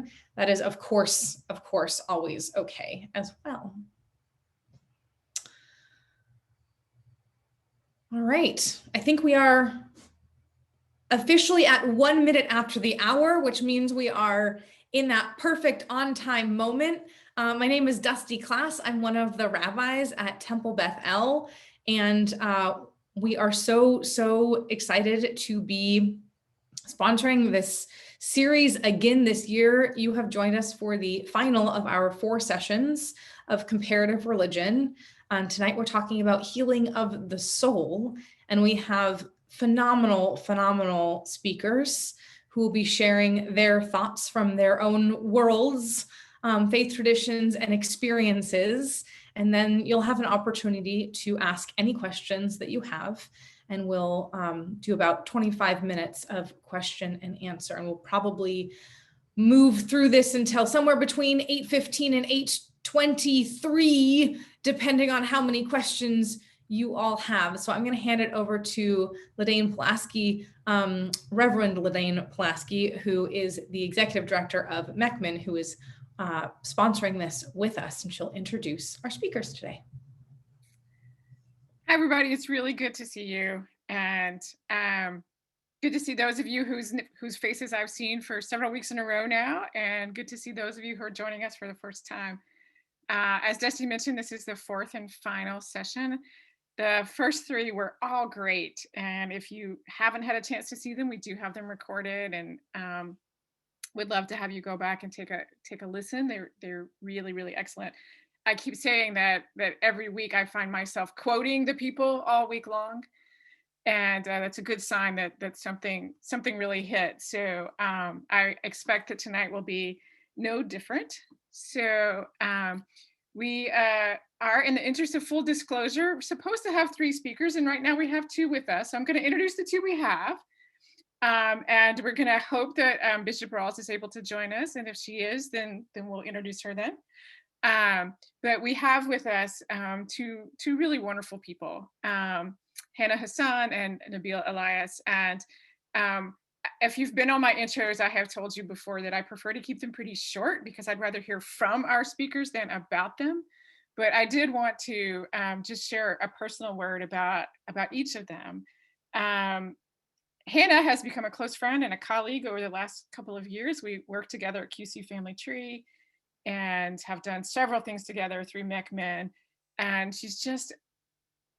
conversation, that is, of course, always okay as well. All right, I think we are officially at 1 minute after the hour, which means we are in that perfect on-time moment. My name is Dusty Class. I'm one of the rabbis at Temple Beth El, and we are so excited to be sponsoring this series again this year. You have joined us for the final of our 4 sessions of comparative religion. Tonight we're talking about healing of the soul, and we have phenomenal speakers who will be sharing their thoughts from their own worlds, faith traditions, and experiences. And then you'll have an opportunity to ask any questions that you have, and we'll do about 25 minutes of question and answer. And we'll probably move through this until somewhere between 8:15 and 8:23, depending on how many questions you all have. So I'm going to hand it over to Ladaine Pulaski, Reverend Ladaine Pulaski, who is the executive director of MECMN, who is sponsoring this with us, and she'll introduce our speakers today. Hi, everybody. It's really good to see you, and good to see those of you whose faces I've seen for several weeks in a row now, and good to see those of you who are joining us for the first time. As Dusty mentioned, this is the 4th and final session. The first 3 were all great, and if you haven't had a chance to see them, we do have them recorded, and would love to have you go back and take a listen. They're really excellent. I keep saying that every week I find myself quoting the people all week long, and that's a good sign that something really hit. So I expect that tonight will be no different. So we are, in the interest of full disclosure, we're supposed to have 3 speakers, and right now we have 2 with us. So I'm going to introduce the 2 we have, and we're going to hope that Bishop Rawls is able to join us, and if she is, then we'll introduce her then. But we have with us 2 really wonderful people, Hannah Hassan and Nabil Elias. And if you've been on my intros, I have told you before that I prefer to keep them pretty short because I'd rather hear from our speakers than about them. But I did want to just share a personal word about each of them. Hannah has become a close friend and a colleague over the last couple of years. We worked together at QC Family Tree and have done several things together through MECMN, and she's just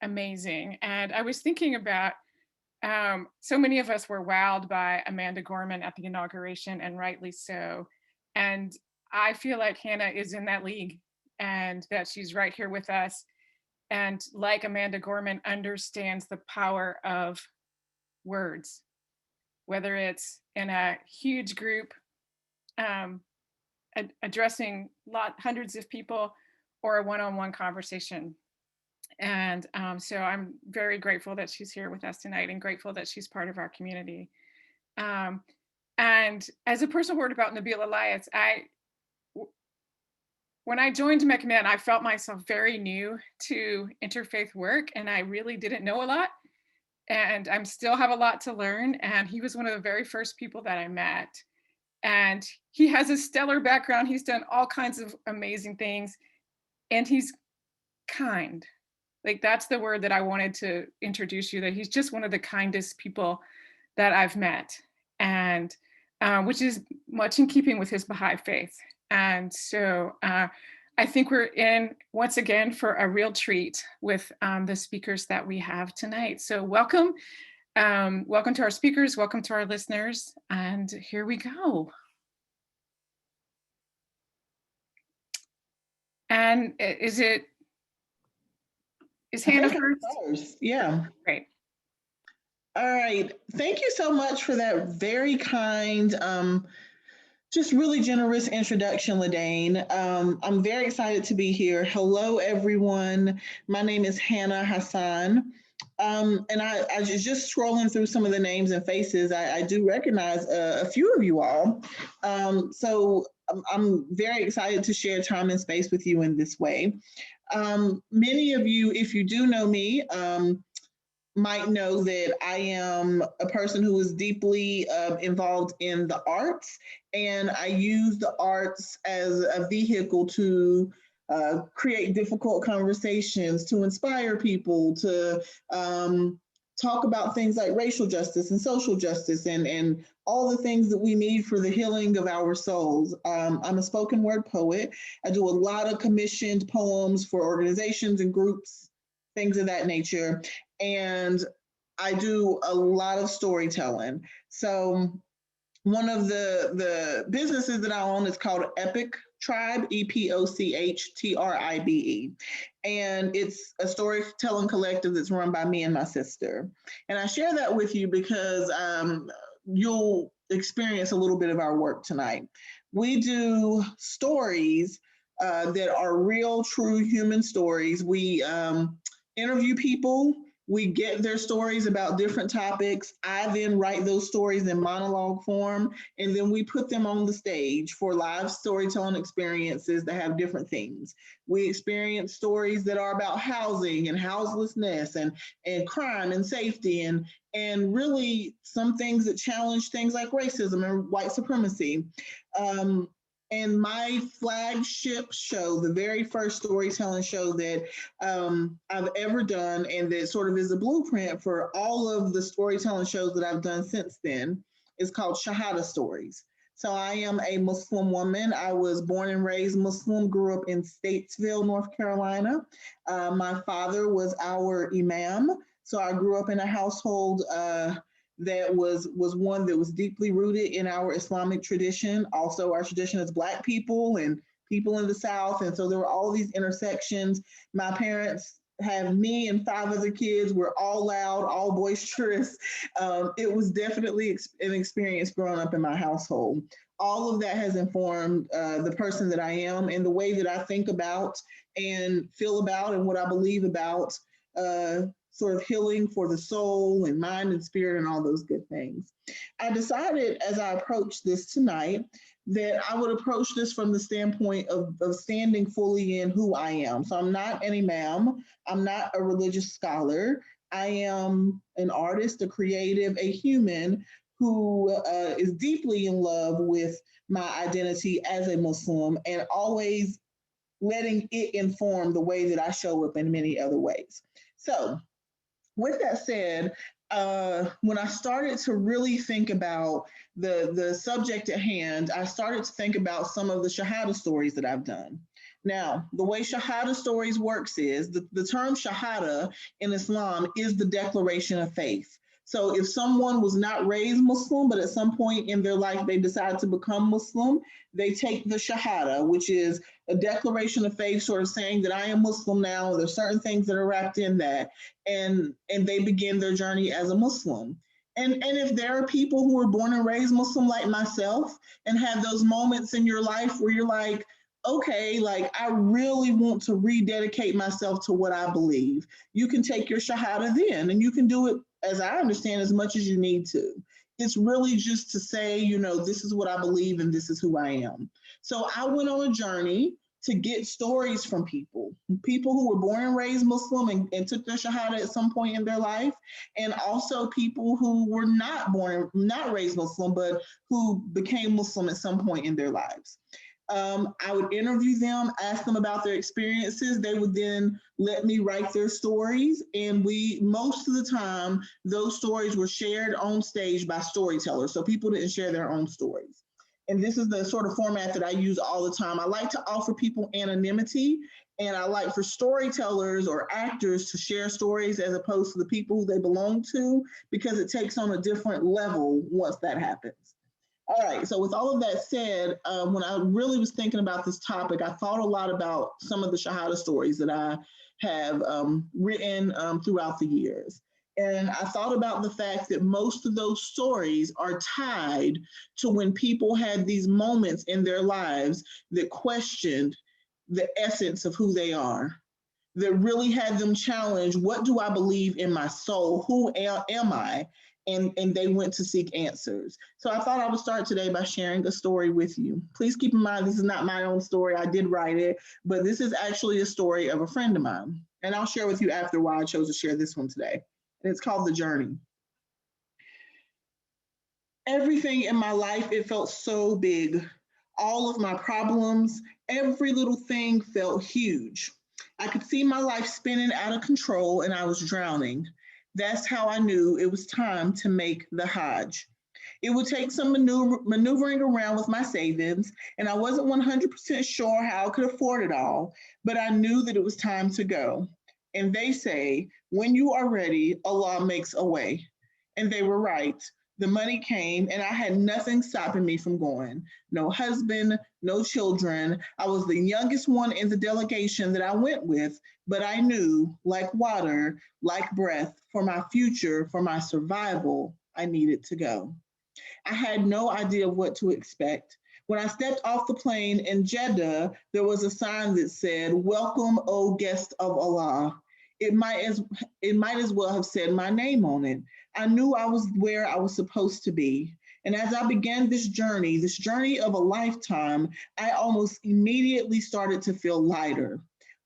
amazing. And I was thinking about so many of us were wowed by Amanda Gorman at the inauguration, and rightly so. And I feel like Hannah is in that league, and that she's right here with us, and like Amanda Gorman, understands the power of words, whether it's in a huge group addressing hundreds of people, or a one-on-one conversation. And so I'm very grateful that she's here with us tonight, and grateful that she's part of our community. And as a personal word about Nabil Elias, when I joined MECMN, I felt myself very new to interfaith work, and I really didn't know a lot, and I still have a lot to learn. And he was one of the very first people that I met. And he has a stellar background. He's done all kinds of amazing things, and he's kind. Like, that's the word that I wanted to introduce you, that he's just one of the kindest people that I've met, and which is much in keeping with his Baha'i faith. And so I think we're in, once again, for a real treat with the speakers that we have tonight. So welcome. Welcome to our speakers, welcome to our listeners, and here we go. And is Hannah first? Yeah. Great. All right. Thank you so much for that very kind, just really generous introduction, Ladaine. I'm very excited to be here. Hello, everyone. My name is Hannah Hassan. And I was just scrolling through some of the names and faces. I do recognize a few of you all. So I'm very excited to share time and space with you in this way. Many of you, if you do know me, might know that I am a person who is deeply involved in the arts, and I use the arts as a vehicle to create difficult conversations, to inspire people, to talk about things like racial justice and social justice and all the things that we need for the healing of our souls. I'm a spoken word poet. I do a lot of commissioned poems for organizations and groups, things of that nature. And I do a lot of storytelling. So one of the businesses that I own is called Epic Tribe, EPOCHTRIBE. And it's a storytelling collective that's run by me and my sister. And I share that with you because you'll experience a little bit of our work tonight. We do stories that are real, true human stories. We interview people. We get their stories about different topics. I then write those stories in monologue form, and then we put them on the stage for live storytelling experiences that have different themes. We experience stories that are about housing and houselessness and crime and safety and really some things that challenge things like racism and white supremacy. And my flagship show, the very first storytelling show that I've ever done, and that sort of is a blueprint for all of the storytelling shows that I've done since then, is called Shahada Stories. So I am a Muslim woman. I was born and raised Muslim, grew up in Statesville, North Carolina. My father was our imam. So I grew up in a household that was one that was deeply rooted in our Islamic tradition, also our tradition as Black people and people in the South. And so there were all these intersections. My parents have me and 5 other kids. We're all loud, all boisterous. It was definitely an experience growing up in my household. All of that has informed the person that I am and the way that I think about and feel about and what I believe about sort of healing for the soul and mind and spirit and all those good things. I decided as I approached this tonight that I would approach this from the standpoint of standing fully in who I am. So I'm not an imam, I'm not a religious scholar. I am an artist, a creative, a human who is deeply in love with my identity as a Muslim and always letting it inform the way that I show up in many other ways. So with that said, when I started to really think about the subject at hand, I started to think about some of the Shahada stories that I've done. Now, the way Shahada stories works is the term Shahada in Islam is the declaration of faith. So if someone was not raised Muslim, but at some point in their life they decide to become Muslim, they take the Shahada, which is a declaration of faith, sort of saying that I am Muslim now. There's certain things that are wrapped in that, and they begin their journey as a Muslim. And if there are people who are born and raised Muslim like myself and have those moments in your life where you're like, okay, like I really want to rededicate myself to what I believe, you can take your Shahada then, and you can do it, as I understand, as much as you need to. It's really just to say, you know, this is what I believe and this is who I am. So I went on a journey to get stories from people who were born and raised Muslim and took their Shahada at some point in their life, and also people who were not raised Muslim, but who became Muslim at some point in their lives. I would interview them, ask them about their experiences. They would then let me write their stories. And most of the time, those stories were shared on stage by storytellers. So people didn't share their own stories. And this is the sort of format that I use all the time. I like to offer people anonymity, and I like for storytellers or actors to share stories as opposed to the people who they belong to, because it takes on a different level once that happens. All right, so with all of that said, when I really was thinking about this topic, I thought a lot about some of the Shahada stories that I have written throughout the years. And I thought about the fact that most of those stories are tied to when people had these moments in their lives that questioned the essence of who they are, that really had them challenge, what do I believe in my soul? Who am I? And they went to seek answers. So I thought I would start today by sharing a story with you. Please keep in mind, this is not my own story. I did write it, but this is actually a story of a friend of mine. And I'll share with you after why I chose to share this one today. and it's called The Journey. Everything in my life, it felt so big. All of my problems, every little thing felt huge. I could see my life spinning out of control and I was drowning. That's how I knew it was time to make the Hajj. It would take some maneuvering around with my savings, and I wasn't 100% sure how I could afford it all, but I knew that it was time to go. And they say, when you are ready, Allah makes a way. And they were right. The money came, and I had nothing stopping me from going. No husband, no children. I was the youngest one in the delegation that I went with, but I knew, like water, like breath, for my future, for my survival, I needed to go. I had no idea what to expect. When I stepped off the plane in Jeddah, there was a sign that said, "Welcome, O guest of Allah." It might as it might as well have said my name on it. I knew I was where I was supposed to be. And as I began this journey of a lifetime, I almost immediately started to feel lighter.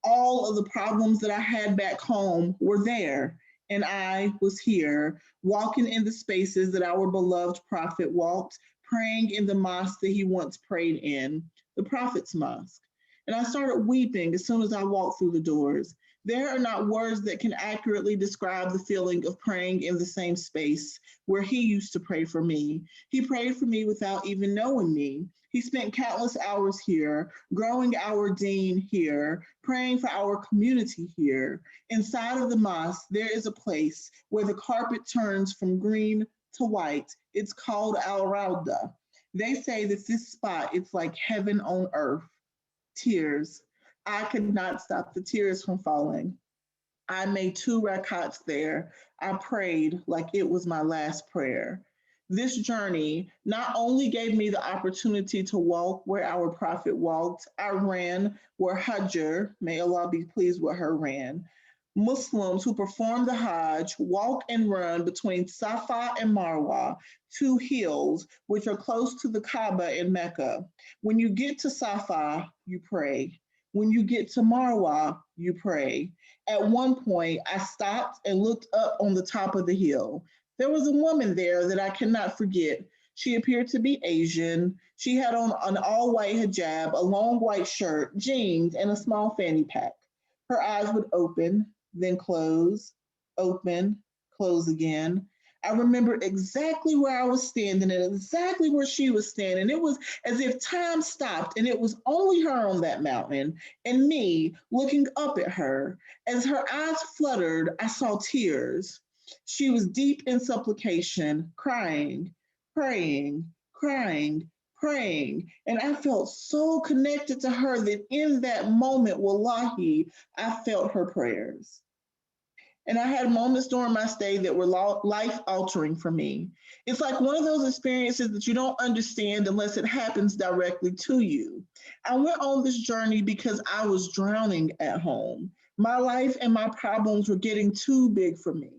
All of the problems that I had back home were there, and I was here, walking in the spaces that our beloved prophet walked, praying in the mosque that he once prayed in, the prophet's mosque. And I started weeping as soon as I walked through the doors. There are not words that can accurately describe the feeling of praying in the same space where he used to pray for me. He prayed for me without even knowing me. He spent countless hours here, growing our deen here, praying for our community here. Inside of the mosque, there is a place where the carpet turns from green to white. It's called Al Rauda. They say that this spot, it's like heaven on earth. Tears. I could not stop the tears from falling. I made 2 rakats there. I prayed like it was my last prayer. This journey not only gave me the opportunity to walk where our prophet walked, I ran where Hajr, may Allah be pleased with her, ran. Muslims who perform the Hajj walk and run between Safa and Marwa, 2 hills which are close to the Kaaba in Mecca. When you get to Safa, you pray. When you get to Marwa, you pray. At one point, I stopped and looked up on the top of the hill. There was a woman there that I cannot forget. She appeared to be Asian. She had on an all white hijab, a long white shirt, jeans, and a small fanny pack. Her eyes would open, then close, open, close again. I remember exactly where I was standing and exactly where she was standing. It was as if time stopped and it was only her on that mountain and me looking up at her. As her eyes fluttered, I saw tears. She was deep in supplication, crying, praying, crying, praying. And I felt so connected to her that in that moment, wallahi, I felt her prayers. And I had moments during my stay that were life altering for me. It's like one of those experiences that you don't understand unless it happens directly to you. I went on this journey because I was drowning at home. My life and my problems were getting too big for me.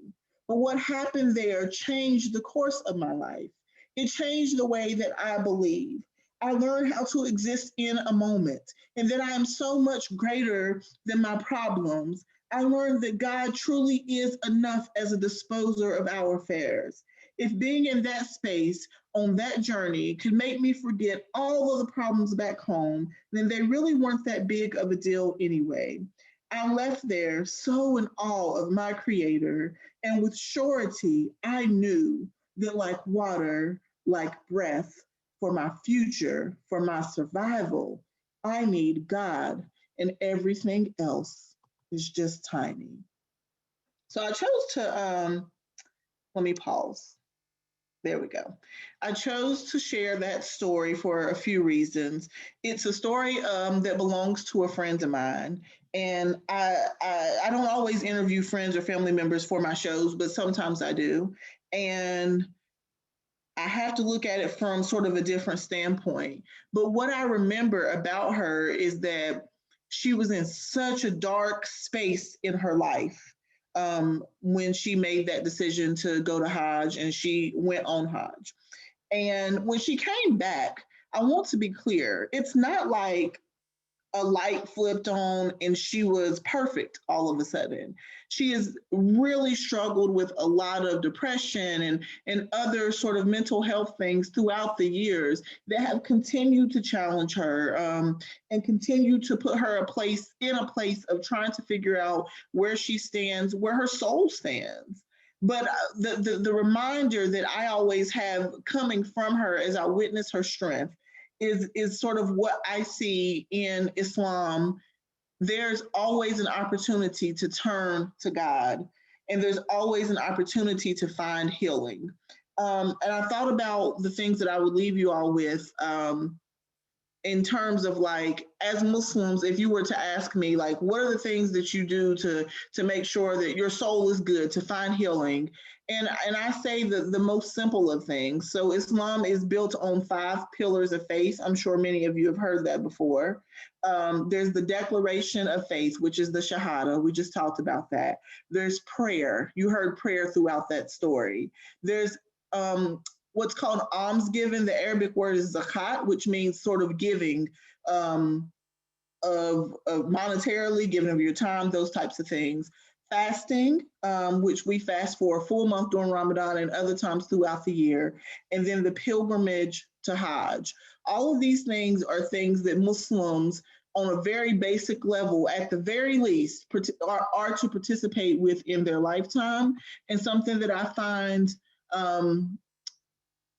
But what happened there changed the course of my life. It changed the way that I believe. I learned how to exist in a moment and that I am so much greater than my problems. I learned that God truly is enough as a disposer of our affairs. If being in that space on that journey could make me forget all of the problems back home, then they really weren't that big of a deal anyway. I left there so in awe of my Creator, and with surety, I knew that like water, like breath, for my future, for my survival, I need God, and everything else is just tiny. So I chose to, let me pause. There we go. I chose to share that story for a few reasons. It's a story that belongs to a friend of mine. And I don't always interview friends or family members for my shows, but sometimes I do. And I have to look at it from sort of a different standpoint. But what I remember about her is that she was in such a dark space in her life when she made that decision to go to Hajj and she went on Hajj. And when she came back, I want to be clear, it's not like a light flipped on and she was perfect all of a sudden. She has really struggled with a lot of depression and other sort of mental health things throughout the years that have continued to challenge her, and continue to put her in a place of trying to figure out where she stands, where her soul stands. But the reminder that I always have coming from her as I witness her strength is sort of what I see in Islam. There's always an opportunity to turn to God, and there's always an opportunity to find healing. And I thought about the things that I would leave you all with, in terms of, like, as Muslims, if you were to ask me, like, what are the things that you do to make sure that your soul is good, to find healing? And I say the most simple of things. So Islam is built on 5 pillars of faith. I'm sure many of you have heard that before. There's the declaration of faith, which is the Shahada. We just talked about that. There's prayer. You heard prayer throughout that story. There's what's called almsgiving. The Arabic word is zakat, which means sort of giving, of monetarily, giving of your time, those types of things. Fasting, which we fast for a full month during Ramadan and other times throughout the year. And then the pilgrimage to Hajj. All of these things are things that Muslims, on a very basic level, at the very least, are to participate with in their lifetime. And something that I find,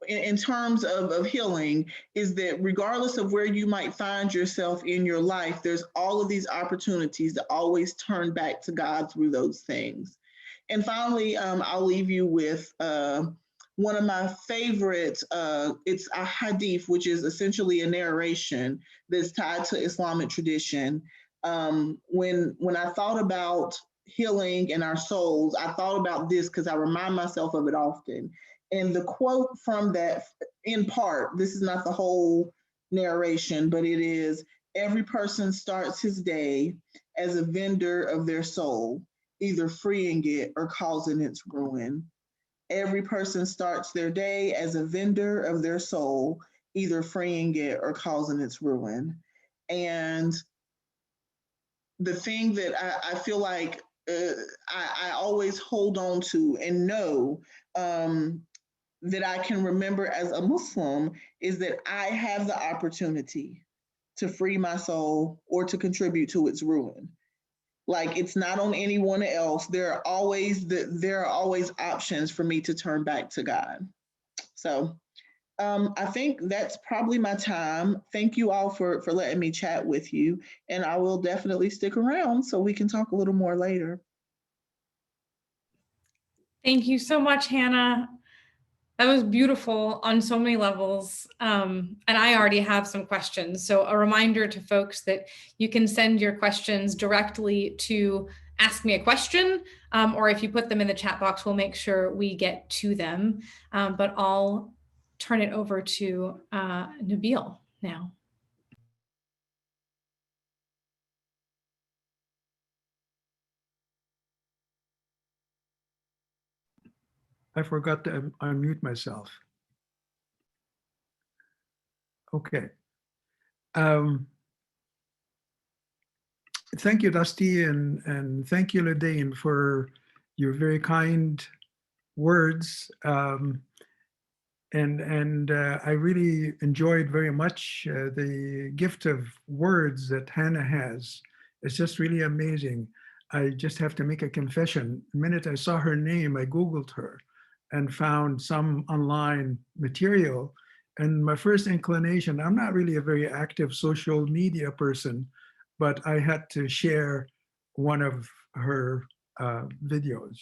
in terms of healing, is that regardless of where you might find yourself in your life, there's all of these opportunities to always turn back to God through those things. And finally, I'll leave you with one of my favorites. It's a hadith, which is essentially a narration that's tied to Islamic tradition. When I thought about healing and our souls, I thought about this because I remind myself of it often. And the quote from that, in part, this is not the whole narration, but it is: every person starts his day as a vendor of their soul, either freeing it or causing its ruin. Every person starts their day as a vendor of their soul, either freeing it or causing its ruin. And the thing that I feel like I always hold on to and know, that I can remember as a Muslim, is that I have the opportunity to free my soul or to contribute to its ruin. Like, it's not on anyone else. There are always options for me to turn back to God. So I think that's probably my time. Thank you all for letting me chat with you, and I will definitely stick around so we can talk a little more later. Thank you so much, Hannah. That was beautiful on so many levels. And I already have some questions. So a reminder to folks that you can send your questions directly to Ask Me a Question, or if you put them in the chat box, we'll make sure we get to them. But I'll turn it over to Nabil now. I forgot to unmute myself. Okay. Thank you, Dusty, and thank you, Ladaine, for your very kind words. And I really enjoyed very much the gift of words that Hannah has. It's just really amazing. I just have to make a confession. The minute I saw her name, I Googled her and found some online material. And my first inclination, I'm not really a very active social media person, but I had to share one of her videos.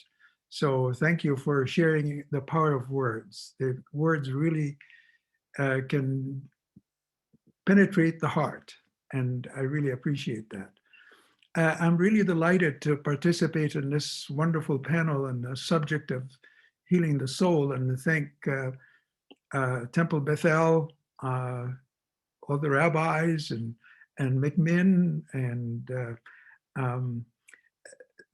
So thank you for sharing the power of words. The words really can penetrate the heart, and I really appreciate that. I'm really delighted to participate in this wonderful panel on the subject of healing the soul, and thank Temple Bethel, all the rabbis, and McMinn, and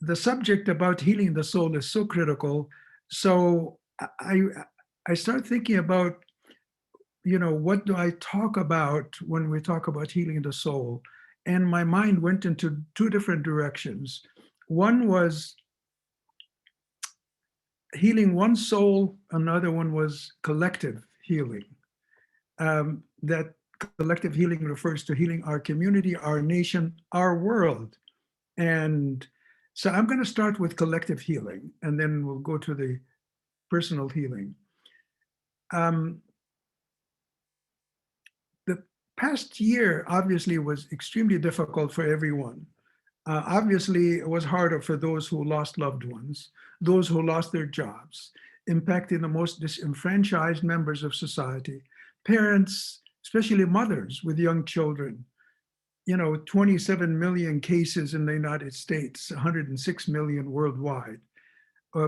the subject about healing the soul is so critical. So I start thinking about, what do I talk about when we talk about healing the soul? and my mind went into two different directions. One was healing one soul, another one was collective healing. That collective healing refers to healing our community, our nation, our world. And so I'm going to start with collective healing, and then we'll go to the personal healing. The past year obviously was extremely difficult for everyone. Obviously, it was harder for those who lost loved ones, those who lost their jobs, impacting the most disenfranchised members of society, parents, especially mothers with young children. 27 million cases in the United States, 106 million worldwide,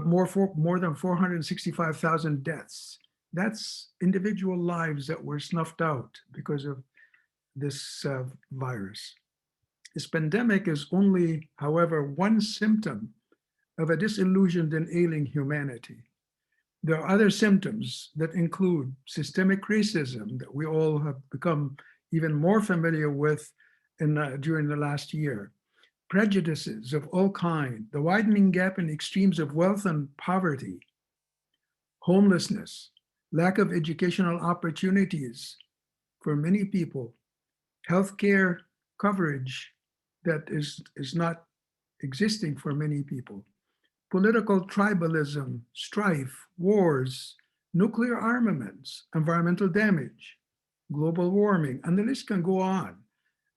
more than 465,000 deaths. That's individual lives that were snuffed out because of this virus. This pandemic is only, however, one symptom of a disillusioned and ailing humanity. There are other symptoms that include systemic racism that we all have become even more familiar with during the last year, prejudices of all kinds, the widening gap in extremes of wealth and poverty, homelessness, lack of educational opportunities for many people, healthcare coverage that is not existing for many people, political tribalism, strife, wars, nuclear armaments, environmental damage, global warming, and the list can go on.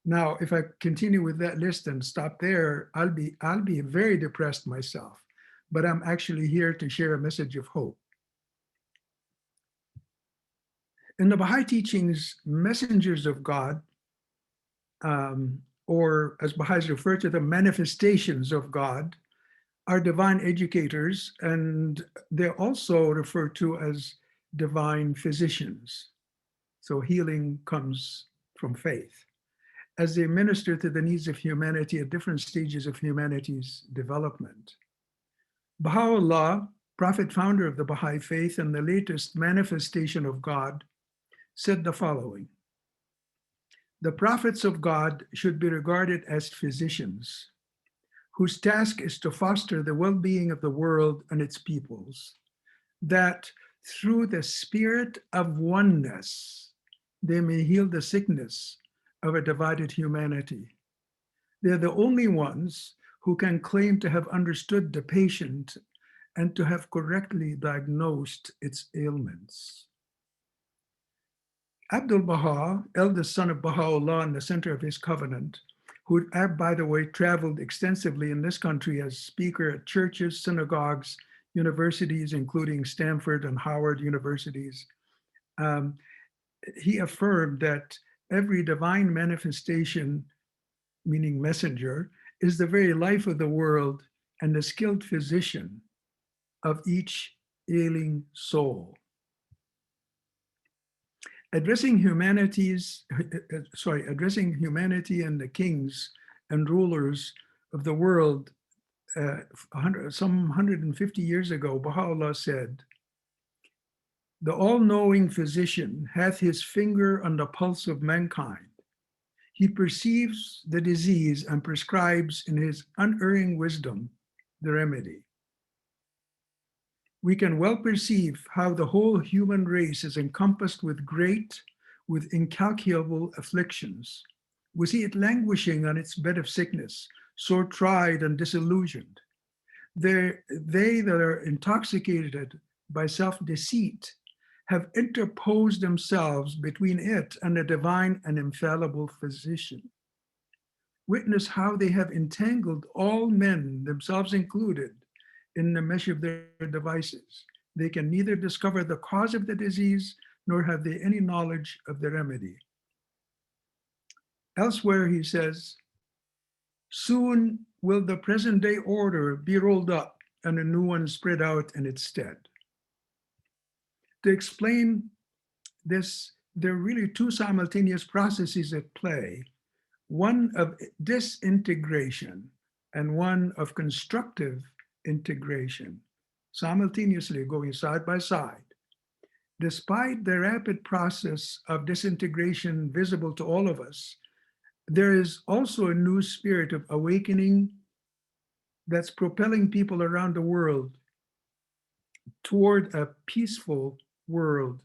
Now, if I continue with that list and stop there, I'll be very depressed myself, but I'm actually here to share a message of hope. In the Baha'i teachings, messengers of God, or as Baha'is refer to them, manifestations of God, are divine educators, and they're also referred to as divine physicians. So healing comes from faith, as they minister to the needs of humanity at different stages of humanity's development. Baha'u'llah, prophet founder of the Baha'i faith and the latest manifestation of God, said the following: the prophets of God should be regarded as physicians, whose task is to foster the well-being of the world and its peoples, that through the spirit of oneness, they may heal the sickness of a divided humanity. They're the only ones who can claim to have understood the patient and to have correctly diagnosed its ailments. Abdul-Baha, eldest son of Baha'u'llah and the center of his covenant, who, by the way, traveled extensively in this country as speaker at churches, synagogues, universities, including Stanford and Howard universities, he affirmed that every divine manifestation, meaning messenger, is the very life of the world and the skilled physician of each ailing soul. Addressing humanity and the kings and rulers of the world some 150 years ago, Baha'u'llah said, "The all-knowing physician hath his finger on the pulse of mankind. He perceives the disease and prescribes in his unerring wisdom the remedy." We can well perceive how the whole human race is encompassed with incalculable afflictions. We see it languishing on its bed of sickness, sore tried and disillusioned. They that are intoxicated by self-deceit have interposed themselves between it and a divine and infallible physician. Witness how they have entangled all men, themselves included, in the mesh of their devices. They can neither discover the cause of the disease, nor have they any knowledge of the remedy. Elsewhere, he says, "Soon will the present day order be rolled up and a new one spread out in its stead." To explain this, there are really two simultaneous processes at play, one of disintegration and one of constructive integration, simultaneously going side by side. Despite the rapid process of disintegration visible to all of us, there is also a new spirit of awakening that's propelling people around the world toward a peaceful world.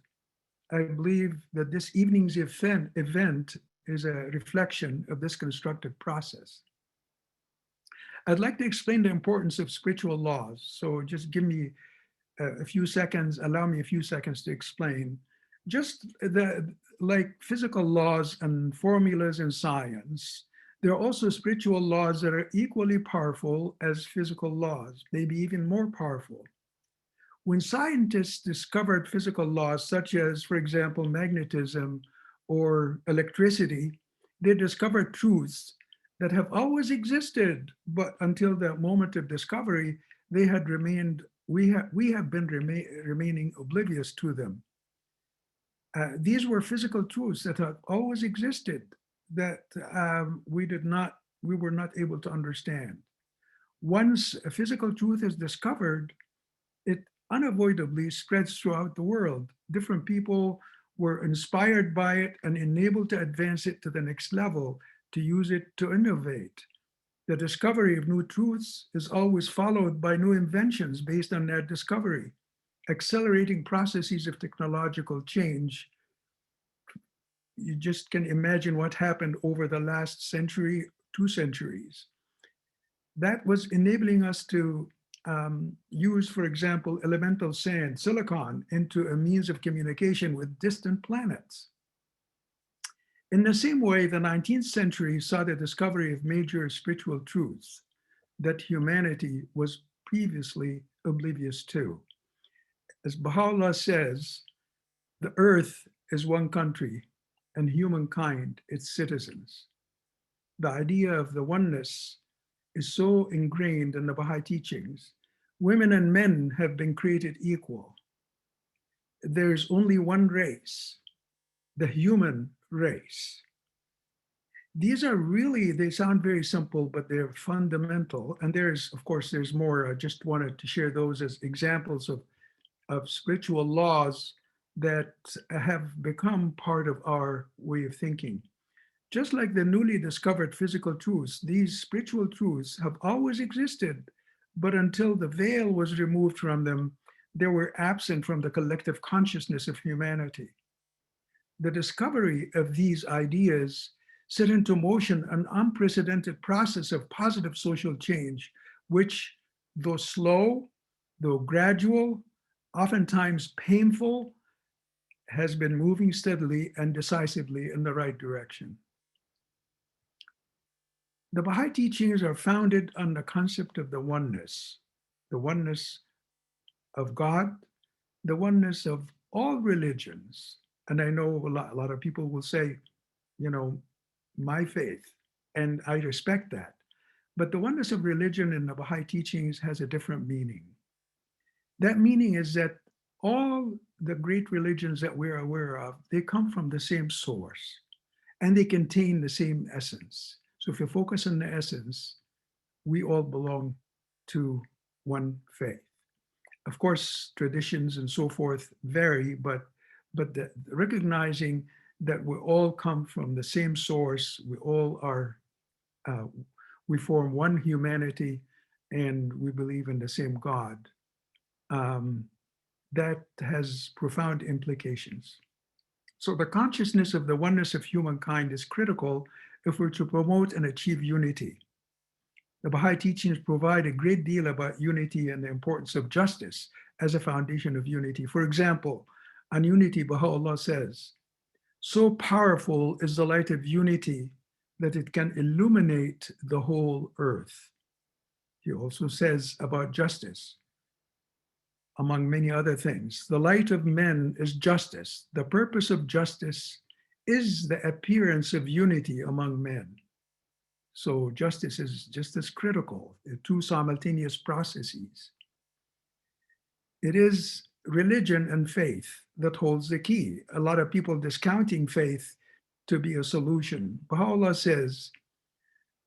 I believe that this evening's event is a reflection of this constructive process. I'd like to explain the importance of spiritual laws. So just give me a few seconds, allow me a few seconds to explain. Just like physical laws and formulas in science, there are also spiritual laws that are equally powerful as physical laws, maybe even more powerful. When scientists discovered physical laws, such as, for example, magnetism or electricity, they discovered truths that have always existed, but until that moment of discovery, they had remained, we have been remaining oblivious to them. These were physical truths that have always existed that we were not able to understand. Once a physical truth is discovered, it unavoidably spreads throughout the world. Different people were inspired by it and enabled to advance it to the next level, to use it to innovate. The discovery of new truths is always followed by new inventions based on that discovery, accelerating processes of technological change. You just can imagine what happened over the last century, 2 centuries. That was enabling us to use, for example, elemental sand, silicon, into a means of communication with distant planets. In the same way, the 19th century saw the discovery of major spiritual truths that humanity was previously oblivious to. As Baha'u'llah says, the earth is one country and humankind its citizens. The idea of the oneness is so ingrained in the Baha'i teachings. Women and men have been created equal. There's only one race, the human race. These are really, they sound very simple, but they're fundamental. And there's, of course, there's more. I just wanted to share those as examples of spiritual laws that have become part of our way of thinking. Just like the newly discovered physical truths, these spiritual truths have always existed, but until the veil was removed from them, they were absent from the collective consciousness of humanity. The discovery of these ideas set into motion an unprecedented process of positive social change, which, though slow, though gradual, oftentimes painful, has been moving steadily and decisively in the right direction. The Baha'i teachings are founded on the concept of the oneness of God, the oneness of all religions. And I know a lot of people will say, you know, my faith, and I respect that. But the oneness of religion in the Baha'i teachings has a different meaning. That meaning is that all the great religions that we're aware of, they come from the same source and they contain the same essence. So if you focus on the essence, we all belong to one faith. Of course, traditions and so forth vary, but recognizing that we all come from the same source, we all are, we form one humanity, and we believe in the same God. That has profound implications. So the consciousness of the oneness of humankind is critical if we're to promote and achieve unity. The Baha'i teachings provide a great deal about unity and the importance of justice as a foundation of unity. For example, on unity, Baha'u'llah says, "So powerful is the light of unity that it can illuminate the whole earth." He also says about justice, among many other things, "The light of men is justice. The purpose of justice is the appearance of unity among men." So justice is just as critical, two simultaneous processes. It is religion and faith that holds the key. A lot of people discounting faith to be a solution. Baha'u'llah says,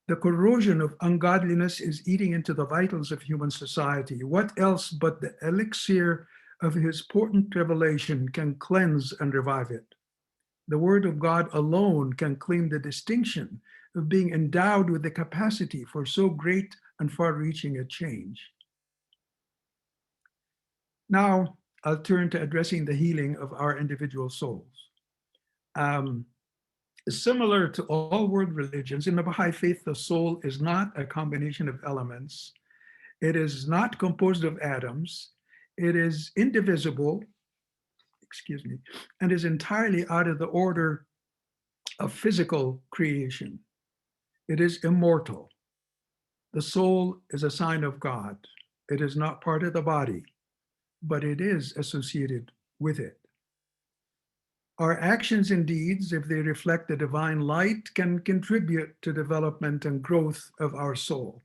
"The corrosion of ungodliness is eating into the vitals of human society. What else but the elixir of his potent revelation can cleanse and revive it? The word of God alone can claim the distinction of being endowed with the capacity for so great and far-reaching a change. Now, I'll turn to addressing the healing of our individual souls. Similar to all world religions, in the Baha'i faith, the soul is not a combination of elements. It is not composed of atoms. It is indivisible, excuse me, and is entirely out of the order of physical creation. It is immortal. The soul is a sign of God. It is not part of the body, but it is associated with it. Our actions and deeds, if they reflect the divine light, can contribute to development and growth of our soul.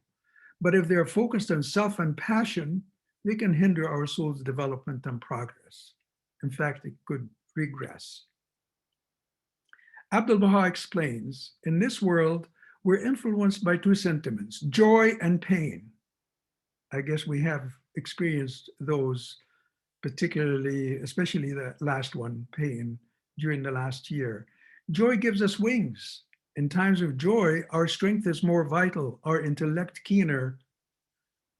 But if they're focused on self and passion, they can hinder our soul's development and progress. In fact, it could regress. Abdu'l-Baha explains, in this world, we're influenced by two sentiments, joy and pain. I guess we have experienced those, particularly, especially the last one, pain, during the last year. Joy gives us wings. In times of joy, our strength is more vital, our intellect keener,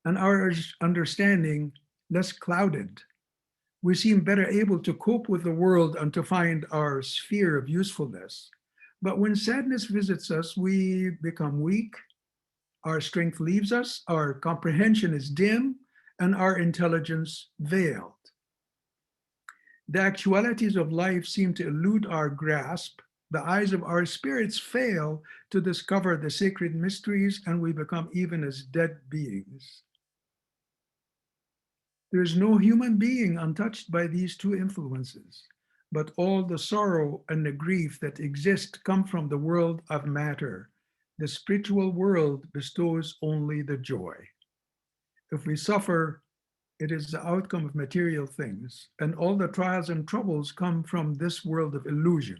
and our understanding less clouded. We seem better able to cope with the world and to find our sphere of usefulness. But when sadness visits us, we become weak, our strength leaves us, our comprehension is dim, and our intelligence veiled. The actualities of life seem to elude our grasp. The eyes of our spirits fail to discover the sacred mysteries, and we become even as dead beings. There is no human being untouched by these two influences, but all the sorrow and the grief that exist come from the world of matter. The spiritual world bestows only the joy. If we suffer, it is the outcome of material things, and all the trials and troubles come from this world of illusion.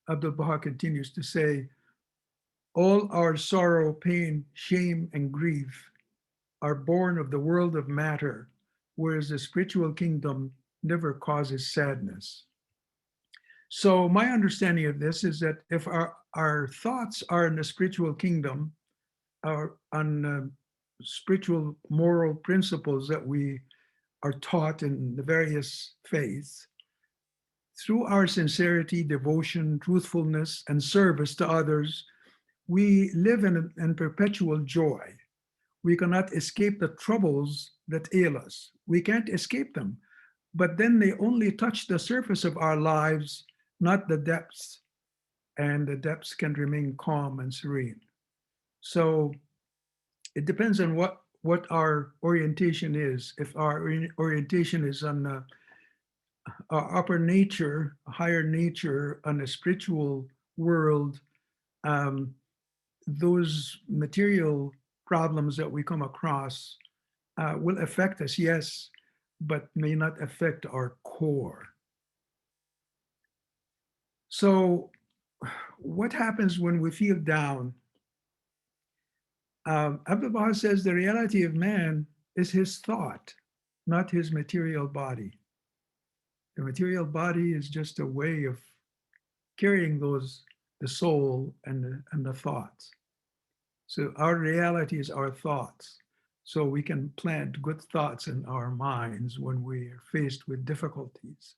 Abdu'l-Baha continues to say, all our sorrow, pain, shame, and grief are born of the world of matter, whereas the spiritual kingdom never causes sadness. So my understanding of this is that if our thoughts are in the spiritual kingdom, on spiritual moral principles that we are taught in the various faiths, through our sincerity, devotion, truthfulness, and service to others, we live in perpetual joy. We cannot escape the troubles that ail us. We can't escape them, but then they only touch the surface of our lives, not the depths, and the depths can remain calm and serene. So it depends on what our orientation is. If our orientation is on our upper nature, higher nature, on the spiritual world, those material problems that we come across will affect us, yes, but may not affect our core. So what happens when we feel down? Abdu'l-Baha says the reality of man is his thought, not his material body. The material body is just a way of carrying the soul and the thoughts. So our reality is our thoughts. So we can plant good thoughts in our minds when we are faced with difficulties.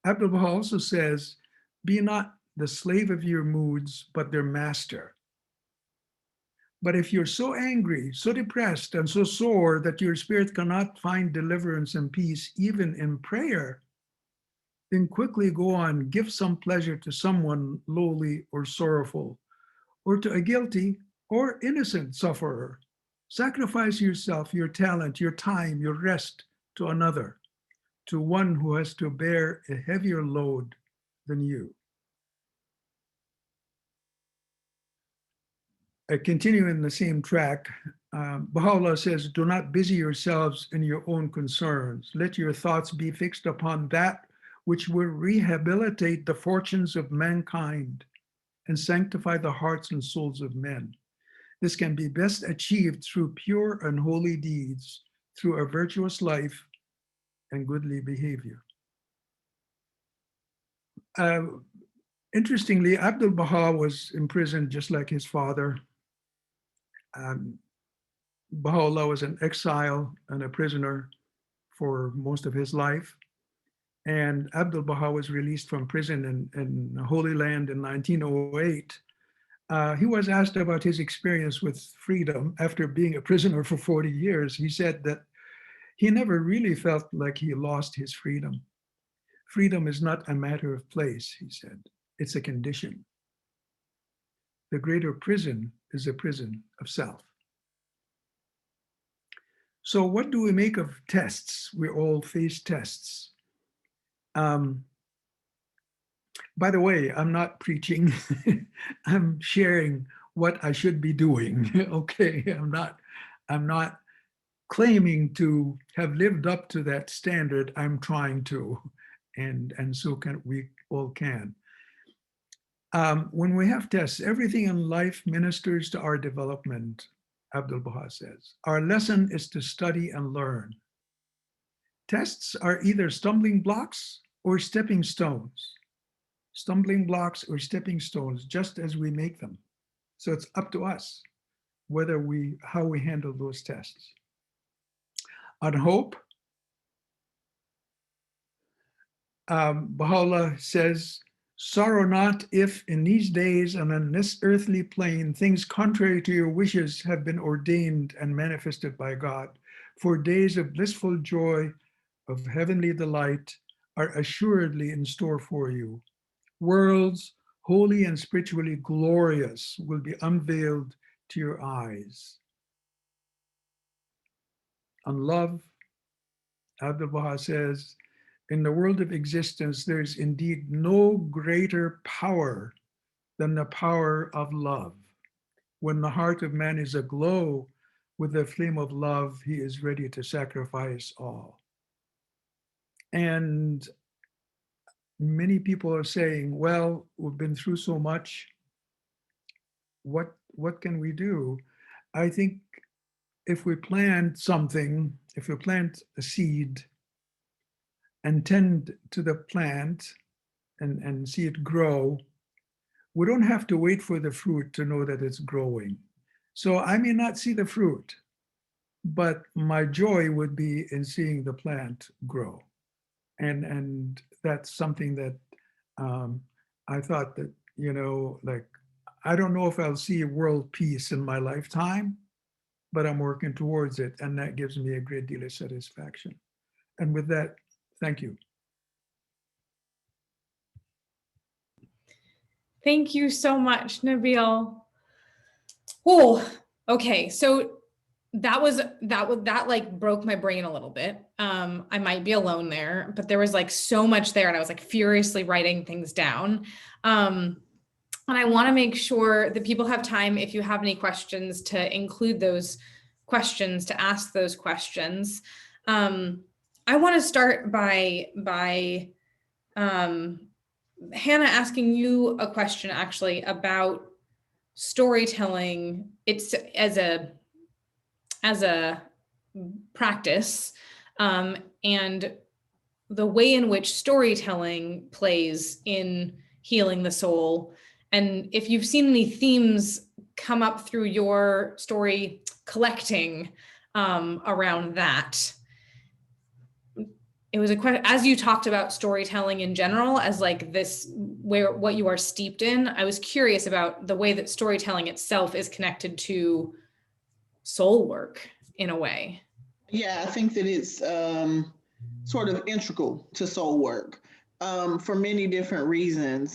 Abdu'l-Baha also says, be not the slave of your moods, but their master. But if you're so angry, so depressed, and so sore that your spirit cannot find deliverance and peace, even in prayer, then quickly go on, give some pleasure to someone lowly or sorrowful, or to a guilty or innocent sufferer. Sacrifice yourself, your talent, your time, your rest to another, to one who has to bear a heavier load than you. Continuing in the same track, Baha'u'llah says, do not busy yourselves in your own concerns. Let your thoughts be fixed upon that which will rehabilitate the fortunes of mankind and sanctify the hearts and souls of men. This can be best achieved through pure and holy deeds, through a virtuous life and goodly behavior. Interestingly, Abdul-Baha was imprisoned just like his father. Baha'u'llah was an exile and a prisoner for most of his life. And Abdul-Baha was released from prison in Holy Land in 1908. He was asked about his experience with freedom after being a prisoner for 40 years. He said that he never really felt like he lost his freedom. Freedom is not a matter of place, he said. It's a condition. The greater prison is a prison of self. So what do we make of tests? We all face tests. By the way, I'm not preaching. I'm sharing what I should be doing. Okay, I'm not claiming to have lived up to that standard. I'm trying to, and so can we all can. When we have tests, everything in life ministers to our development, Abdul-Baha says. Our lesson is to study and learn. Tests are either stumbling blocks or stepping stones. Stumbling blocks or stepping stones, just as we make them. So it's up to us how we handle those tests. On hope, Baha'u'llah says, sorrow not if in these days and on this earthly plane, things contrary to your wishes have been ordained and manifested by God. For days of blissful joy, of heavenly delight, are assuredly in store for you. Worlds holy and spiritually glorious will be unveiled to your eyes. On love, Abdul-Baha says, in the world of existence, there's indeed no greater power than the power of love. When the heart of man is aglow with the flame of love, he is ready to sacrifice all. And many people are saying, well, we've been through so much. What can we do? I think if we plant something, if we plant a seed and tend to the plant and see it grow, we don't have to wait for the fruit to know that it's growing. So I may not see the fruit, but my joy would be in seeing the plant grow. And that's something that I thought that, like, I don't know if I'll see world peace in my lifetime, but I'm working towards it. And that gives me a great deal of satisfaction. And with that, thank you. Thank you so much, Nabil. Oh, okay. So that like broke my brain a little bit. I might be alone there, but there was like so much there and I was like furiously writing things down. And I want to make sure that people have time, if you have any questions, to include those questions, to ask those questions. I want to start by Hannah asking you a question actually about storytelling. It's as a practice, and the way in which storytelling plays in healing the soul. And if you've seen any themes come up through your story collecting around that. It was a question, as you talked about storytelling in general, as like this, what you are steeped in, I was curious about the way that storytelling itself is connected to soul work in a way. Yeah, I think that it's sort of integral to soul work for many different reasons.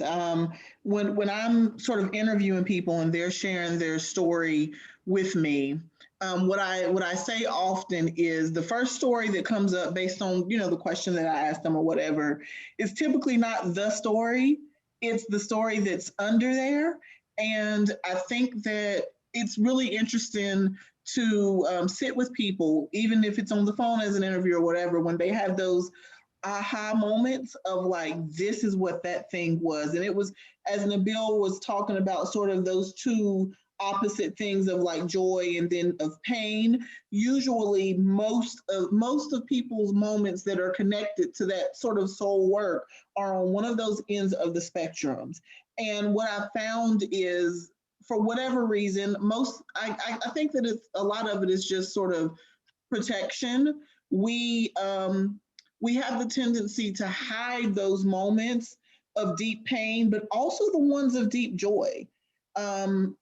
When I'm sort of interviewing people and they're sharing their story with me, what I say often is the first story that comes up based on, the question that I asked them or whatever, is typically not the story. It's the story that's under there. And I think that it's really interesting to sit with people, even if it's on the phone as an interview or whatever, when they have those aha moments of like, this is what that thing was. And it was, as Nabil was talking about, sort of those two opposite things of like joy and then of pain. Usually most of people's moments that are connected to that sort of soul work are on one of those ends of the spectrums. And what I found is, for whatever reason, I think that it's a lot of it is just sort of protection. We have the tendency to hide those moments of deep pain, but also the ones of deep joy. And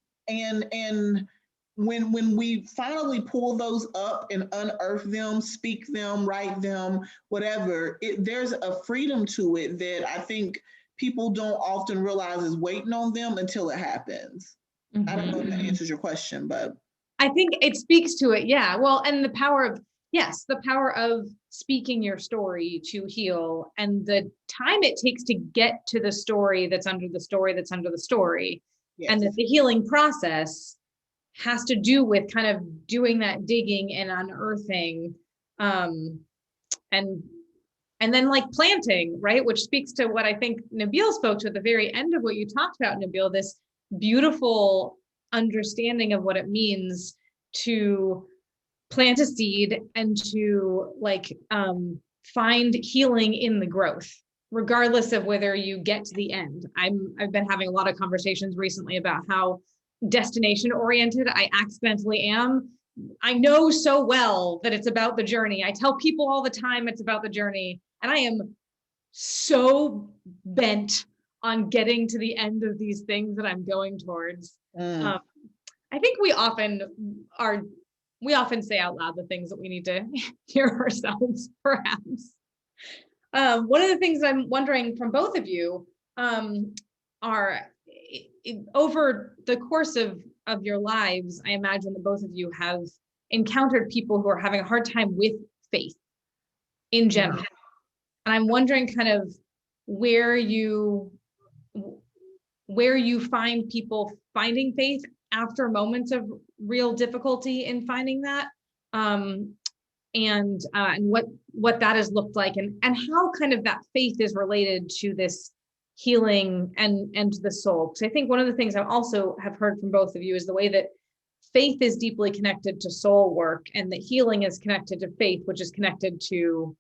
when we finally pull those up and unearth them, speak them, write them, whatever, there's a freedom to it that I think people don't often realize is waiting on them until it happens. I don't know if that answers your question, but I think it speaks to it. Yeah. Well, and the power of, yes, the power of speaking your story to heal, and the time it takes to get to the story that's under the story that's under the story. yes. And that the healing process has to do with kind of doing that digging and unearthing, and then like planting, right? Which speaks to what I think Nabil spoke to at the very end of what you talked about, Nabil, this beautiful understanding of what it means to plant a seed and to like find healing in the growth, regardless of whether you get to the end. I've been having a lot of conversations recently about how destination oriented I accidentally am. I know so well that it's about the journey. I tell people all the time it's about the journey, and I am so bent on getting to the end of these things that I'm going towards. I think we often say out loud the things that we need to hear ourselves, perhaps. One of the things I'm wondering from both of you are, over the course of your lives, I imagine that both of you have encountered people who are having a hard time with faith in general. Yeah. And I'm wondering kind of where you find people finding faith after moments of real difficulty in finding that, and what that has looked like, and how kind of that faith is related to this healing and to the soul. Because I think one of the things I also have heard from both of you is the way that faith is deeply connected to soul work, and that healing is connected to faith, which is connected to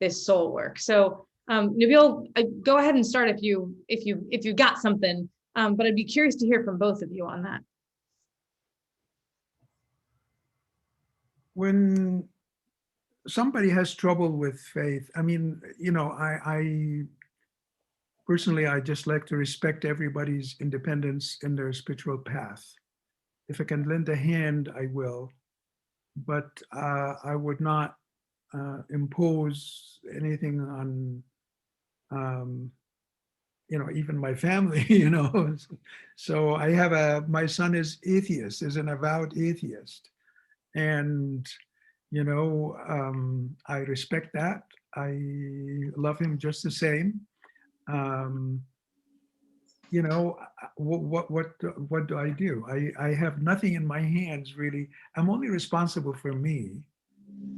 this soul work. So Nabil, go ahead and start if you got something, but I'd be curious to hear from both of you on that. When somebody has trouble with faith, I mean, I personally, I just like to respect everybody's independence in their spiritual path. If I can lend a hand, I will, but I would not impose anything on, even my family, So I have my son is is an avowed atheist. And, I respect that. I love him just the same. What do I do? I have nothing in my hands, really. I'm only responsible for me,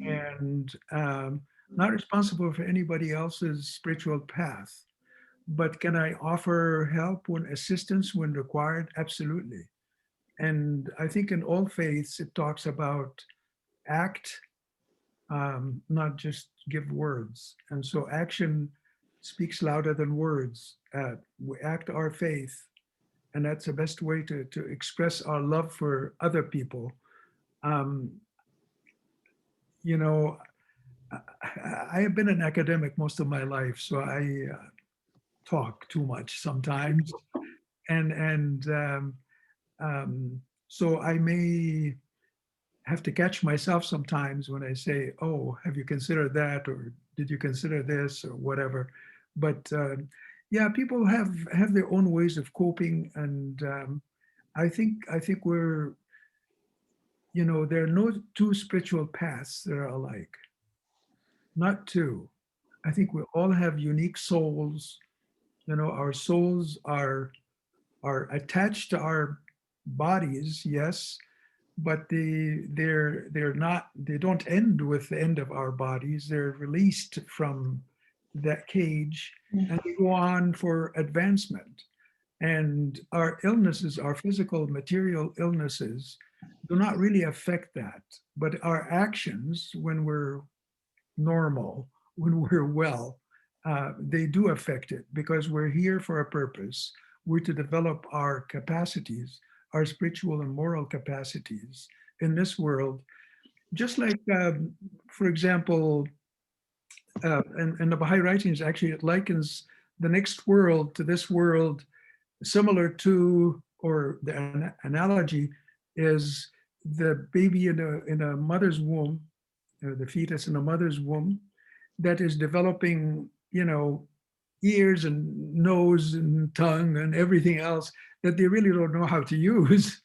and not responsible for anybody else's spiritual path. But can I offer help when assistance when required? Absolutely. And I think in all faiths, it talks about act, not just give words. And so action speaks louder than words. We act our faith, and that's the best way to express our love for other people. I have been an academic most of my life, so I talk too much sometimes. And so I may have to catch myself sometimes when I say, oh, have you considered that? Or did you consider this, or whatever? But yeah, people have their own ways of coping. And I think we're, there are no two spiritual paths that are alike. Not two. I think we all have unique souls. Our souls are attached to our bodies, yes, but they don't end with the end of our bodies. They're released from that cage and they go on for advancement. And our illnesses, our physical material illnesses, do not really affect that. But our actions, when we're normal, when we're well, they do affect it, because we're here for a purpose. we're to develop our capacities, our spiritual and moral capacities in this world. Just like, for example, and the Baha'i writings, actually, it likens the next world to this world, similar to, or the analogy is the baby in a mother's womb, the fetus in a mother's womb, that is developing, ears and nose and tongue and everything else that they really don't know how to use.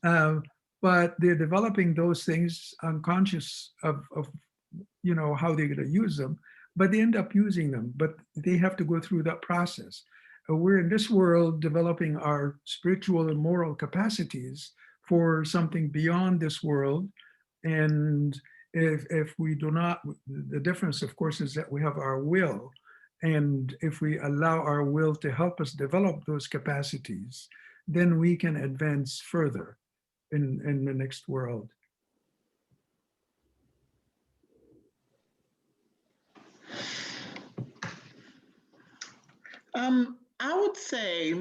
But they're developing those things unconscious of how they're going to use them, but they end up using them, but they have to go through that process. We're in this world developing our spiritual and moral capacities for something beyond this world. And if we do not, the difference, of course, is that we have our will. And if we allow our will to help us develop those capacities, then we can advance further in the next world. I would say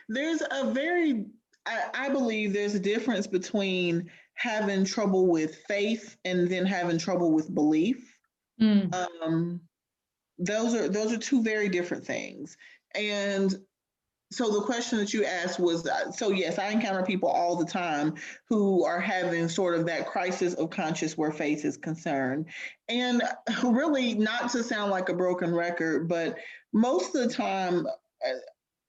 there's I believe there's a difference between having trouble with faith and then having trouble with belief. Those are two very different things. And so the question that you asked was, so yes, I encounter people all the time who are having sort of that crisis of conscience where faith is concerned. And really, not to sound like a broken record, but most of the time,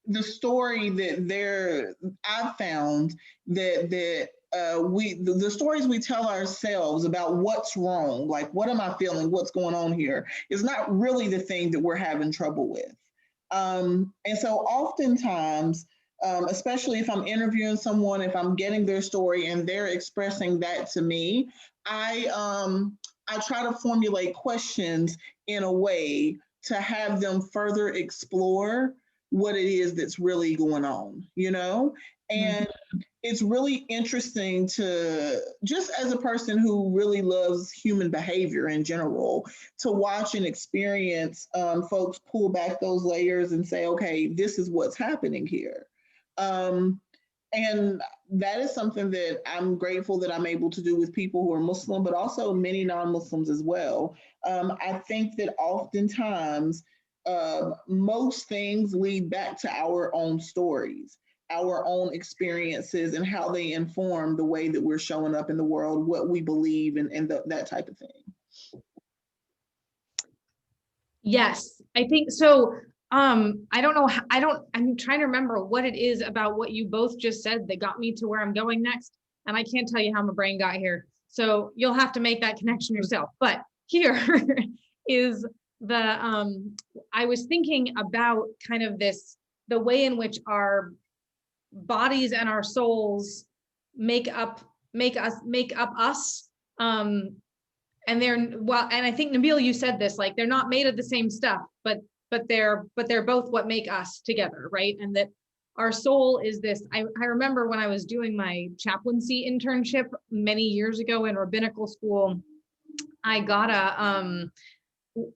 the story that I've found that the stories we tell ourselves about what's wrong, like what am I feeling, what's going on here, is not really the thing that we're having trouble with. And so oftentimes, especially if I'm interviewing someone, if I'm getting their story and they're expressing that to me, I try to formulate questions in a way to have them further explore what it is that's really going on, And it's really interesting to, just as a person who really loves human behavior in general, to watch and experience folks pull back those layers and say, okay, this is what's happening here. And that is something that I'm grateful that I'm able to do with people who are Muslim, but also many non-Muslims as well. I think that oftentimes most things lead back to our own stories, our own experiences, and how they inform the way that we're showing up in the world, what we believe, and that type of thing. Yes, I think so. I don't know. I'm trying to remember what it is about what you both just said that got me to where I'm going next. And I can't tell you how my brain got here. So you'll have to make that connection yourself. But here is I was thinking about kind of the way in which our bodies and our souls make up us. And I think Nabil, you said this, like they're not made of the same stuff, but they're both what make us together, right? And that our soul is this. I remember when I was doing my chaplaincy internship many years ago in rabbinical school, I got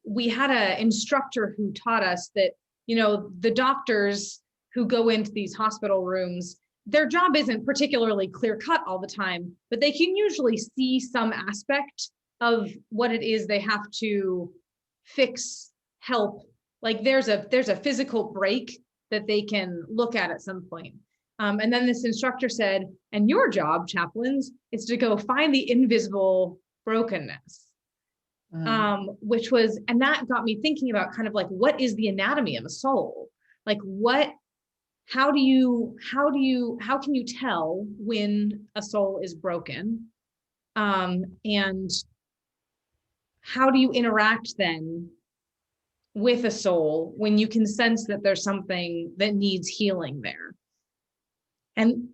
we had an instructor who taught us that, the doctors who go into these hospital rooms, their job isn't particularly clear cut all the time, but they can usually see some aspect of what it is they have to fix, help. Like there's a physical break that they can look at some point. And then this instructor said, and your job, chaplains, is to go find the invisible brokenness. Which was, and that got me thinking about kind of like, what is the anatomy of a soul? Like how can you tell when a soul is broken? And how do you interact then with a soul when you can sense that there's something that needs healing there? And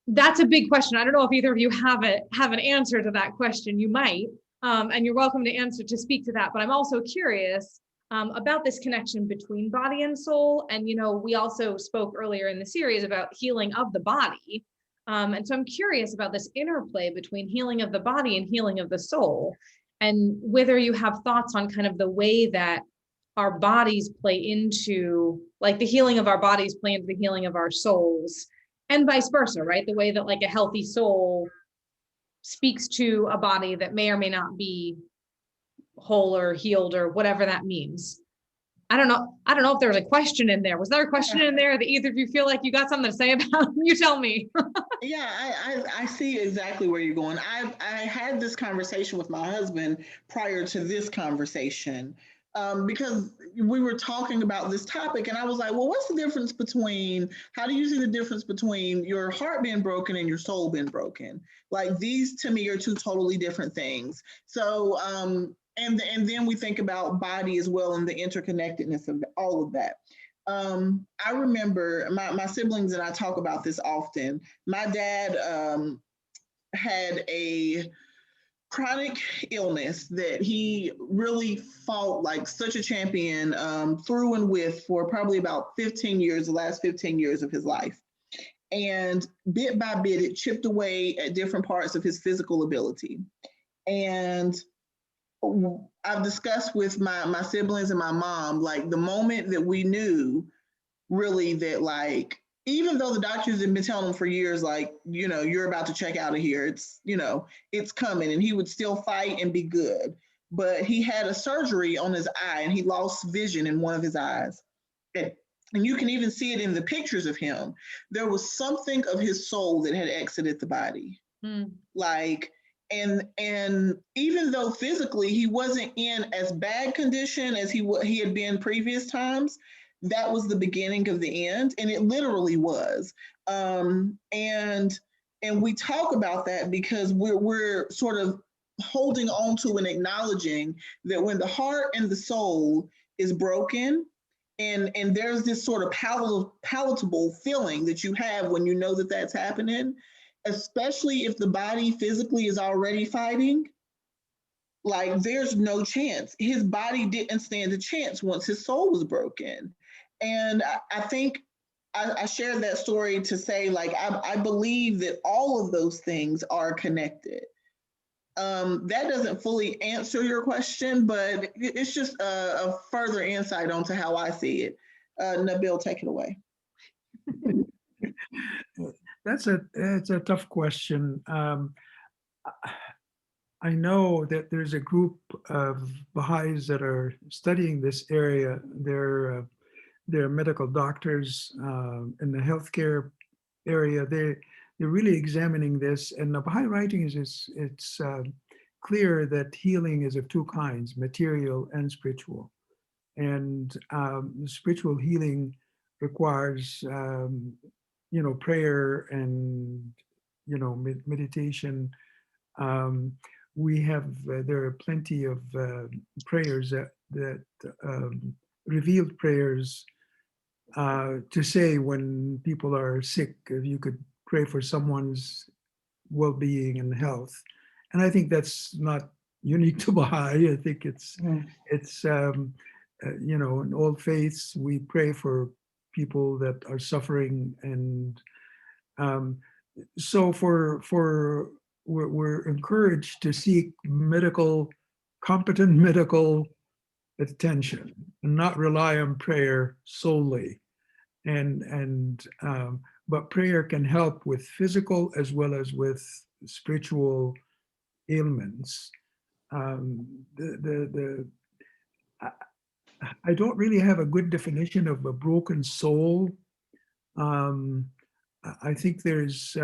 that's a big question. I don't know if either of you have an answer to that question. You might, and you're welcome to speak to that. But I'm also curious about this connection between body and soul. And, we also spoke earlier in the series about healing of the body. And so I'm curious about this interplay between healing of the body and healing of the soul, and whether you have thoughts on kind of the way that our bodies play into, like the healing of our bodies play into the healing of our souls, and vice versa, right? The way that like a healthy soul speaks to a body that may or may not be whole or healed or whatever that means. I don't know if there was a question in there. Was there a question in there that either of you feel like you got something to say about? You tell me. Yeah, I see exactly where you're going. I had this conversation with my husband prior to this conversation, because we were talking about this topic, and I was like, well, what's the difference between, how do you see the difference between your heart being broken and your soul being broken? Like, these to me are two totally different things. So, and then we think about body as well and the interconnectedness of all of that. I remember my siblings and I talk about this often. My dad had a chronic illness that he really fought like such a champion through and with for probably about 15 years, the last 15 years of his life. And bit by bit, it chipped away at different parts of his physical ability. And I've discussed with my siblings and my mom, like the moment that we knew really that, like, even though the doctors had been telling him for years, like, you know, you're about to check out of here, it's, you know, it's coming, and he would still fight and be good. But he had a surgery on his eye and he lost vision in one of his eyes. And you can even see it in the pictures of him. There was something of his soul that had exited the body. Like, and even though physically he wasn't in as bad condition as he had been previous times, that was the beginning of the end, and it literally was. And we talk about that because we're sort of holding on to and acknowledging that when the heart and the soul is broken, and there's this sort of palatable feeling that you have when you know that that's happening, especially if the body physically is already fighting. Like, there's no chance. His body didn't stand a chance once his soul was broken. And I think I shared that story to say, like, I believe that all of those things are connected. That doesn't fully answer your question, but it's just a further insight onto how I see it. Nabil, take it away. It's a tough question. I know that there's a group of Baha'is that are studying this area. They're medical doctors in the healthcare area. They're really examining this. And the Baha'i writing it's clear that healing is of two kinds, material and spiritual. And spiritual healing requires, prayer and, meditation. We have, there are plenty of prayers that revealed prayers to say when people are sick. You could pray for someone's well-being and health. And I think that's not unique to Baha'i. I think it's in all faiths, we pray for people that are suffering. And so we're encouraged to seek competent medical attention and not rely on prayer solely. But prayer can help with physical as well as with spiritual ailments. I don't really have a good definition of a broken soul. I think there's,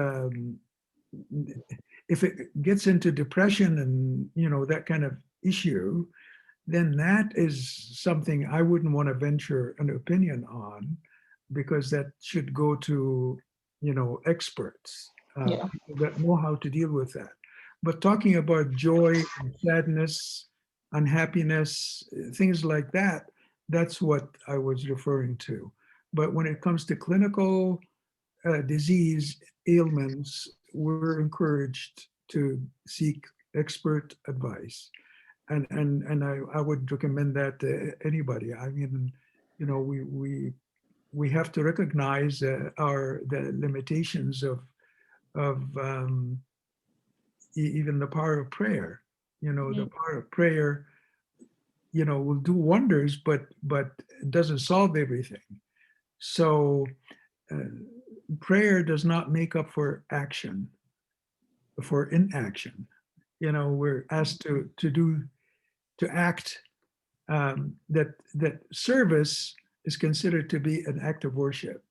if it gets into depression and, that kind of issue, then that is something I wouldn't want to venture an opinion on, because that should go to, experts people that know how to deal with that. But talking about joy and sadness, unhappiness, things like that, that's what I was referring to. But when it comes to clinical disease ailments, we're encouraged to seek expert advice. And I would recommend that to anybody. I mean, we have to recognize the limitations of even the power of prayer. The power of prayer will do wonders, but it doesn't solve everything. So prayer does not make up for action, for inaction. We're asked to act. That service is considered to be an act of worship.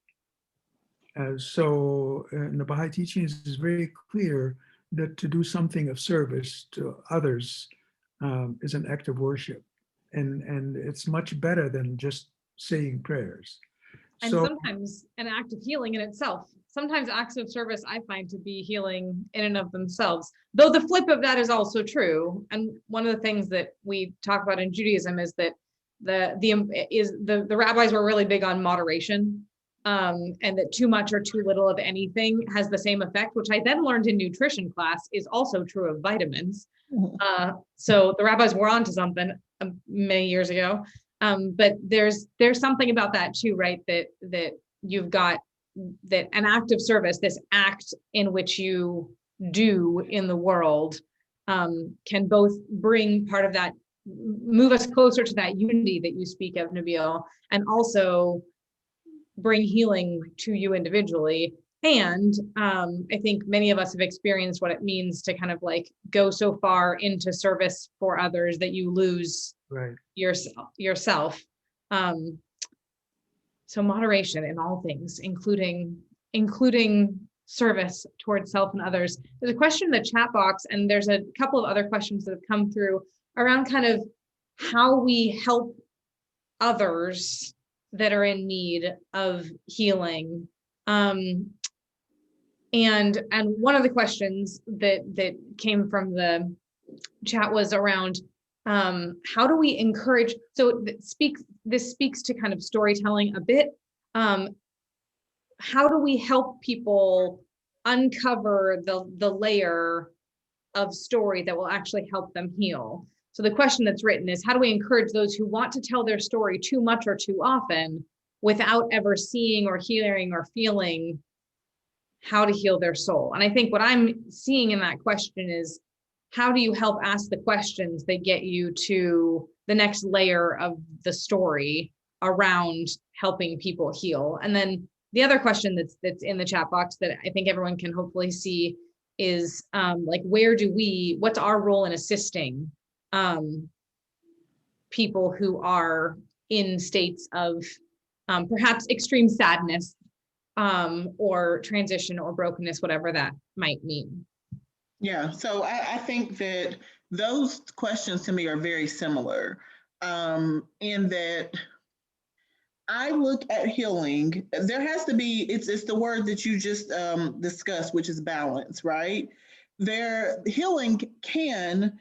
So in the Baha'i teachings, it's very clear that to do something of service to others is an act of worship. And it's much better than just saying prayers. And So sometimes an act of healing in itself. Sometimes acts of service I find to be healing in and of themselves, though the flip of that is also true. And one of the things that we talk about in Judaism is that the rabbis were really big on moderation, and that too much or too little of anything has the same effect, which I then learned in nutrition class is also true of vitamins. So the rabbis were onto something many years ago. But there's something about that too, right? That you've got that an act of service, this act in which you do in the world, can both bring part of that, move us closer to that unity that you speak of, Nabil, and also bring healing to you individually. And I think many of us have experienced what it means to kind of like go so far into service for others that you lose right. yourself. So moderation in all things, including service towards self and others. There's a question in the chat box, and there's a couple of other questions that have come through around kind of how we help others that are in need of healing. And one of the questions that came from the chat was around how do we encourage, so this speaks to kind of storytelling a bit. How do we help people uncover the layer of story that will actually help them heal? So the question that's written is, how do we encourage those who want to tell their story too much or too often without ever seeing or hearing or feeling how to heal their soul? And I think what I'm seeing in that question is, how do you help ask the questions that get you to the next layer of the story around helping people heal? And then the other question that's in the chat box that I think everyone can hopefully see is like, what's our role in assisting people who are in states of perhaps extreme sadness or transition or brokenness, whatever that might mean. Yeah, so I think that those questions to me are very similar, in that I look at healing. There has to be, it's the word that you just discussed, which is balance, right? Healing can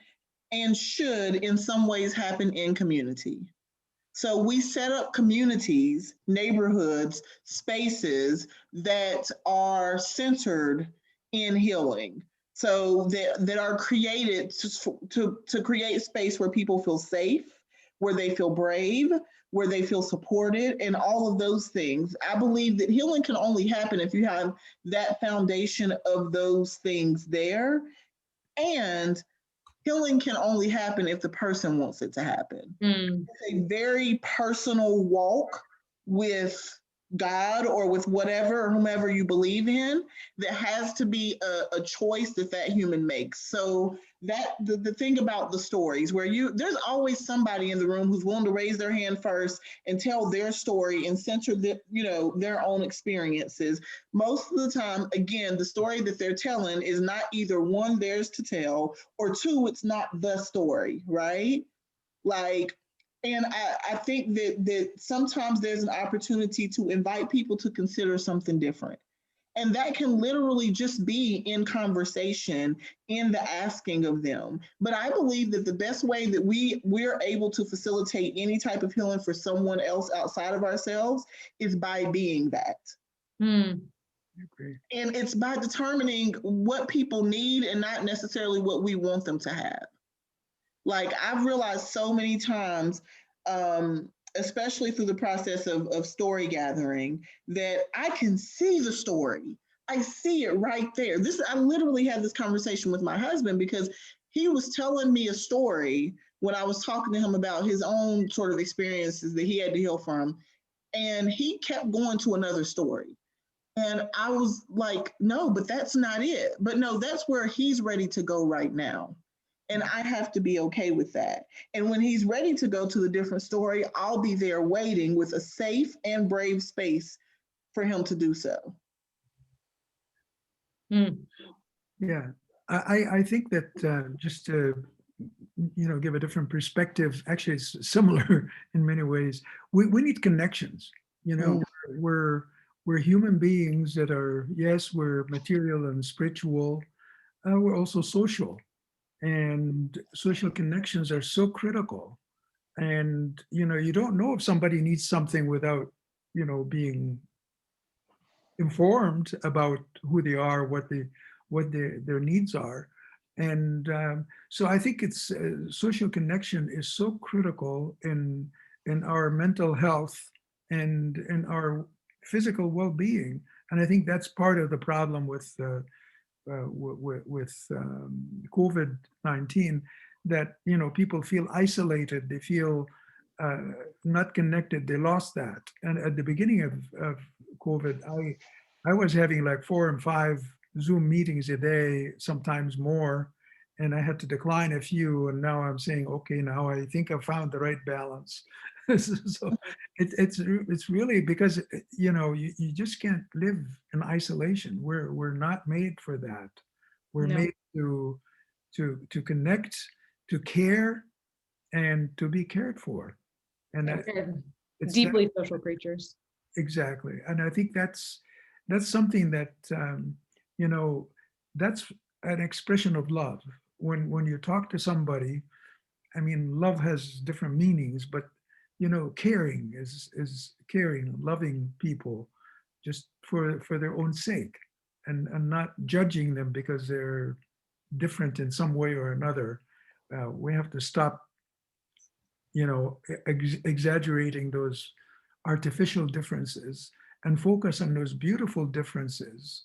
and should in some ways happen in community. So we set up communities, neighborhoods, spaces that are centered in healing. So that are created to create space where people feel safe, where they feel brave, where they feel supported, and all of those things. I believe that healing can only happen if you have that foundation of those things there. And healing can only happen if the person wants it to happen. It's a very personal walk with God or with whatever or whomever you believe in, that has to be a choice that human makes. So that the thing about the stories where there's always somebody in the room who's willing to raise their hand first and tell their story and center their own experiences. Most of the time, again, the story that they're telling is not either one, theirs to tell, or two, it's not the story, right? And I think that sometimes there's an opportunity to invite people to consider something different. And that can literally just be in conversation, in the asking of them. But I believe that the best way that we're able to facilitate any type of healing for someone else outside of ourselves is by being that. And it's by determining what people need and not necessarily what we want them to have. Like, I've realized so many times, especially through the process of story gathering, that I can see the story. I see it right there. I literally had this conversation with my husband because he was telling me a story when I was talking to him about his own sort of experiences that he had to heal from. And he kept going to another story. And I was like, no, but that's not it. But no, that's where he's ready to go right now. And I have to be okay with that. And when he's ready to go to the different story, I'll be there waiting with a safe and brave space for him to do so. Yeah, I think that just to give a different perspective, actually it's similar in many ways. We need connections. We're human beings that are, yes, we're material and spiritual. We're also social, and social connections are so critical. And you don't know if somebody needs something without being informed about who they are, what their needs are. And so I think it's social connection is so critical in our mental health and in our physical well-being. And I think that's part of the problem with COVID-19, that people feel isolated, they feel not connected, they lost that. And at the beginning of COVID, I was having like 4 and 5 Zoom meetings a day, sometimes more, and I had to decline a few. And now I'm saying, okay, now I think I've found the right balance. So it's really because you just can't live in isolation. We're not made for that. We're made to connect, to care, and to be cared for. And it's deeply social creatures. Exactly. And I think that's something that that's an expression of love. When you talk to somebody, I mean, love has different meanings, but caring is caring, loving people just for their own sake, and not judging them because they're different in some way or another. We have to stop exaggerating those artificial differences and focus on those beautiful differences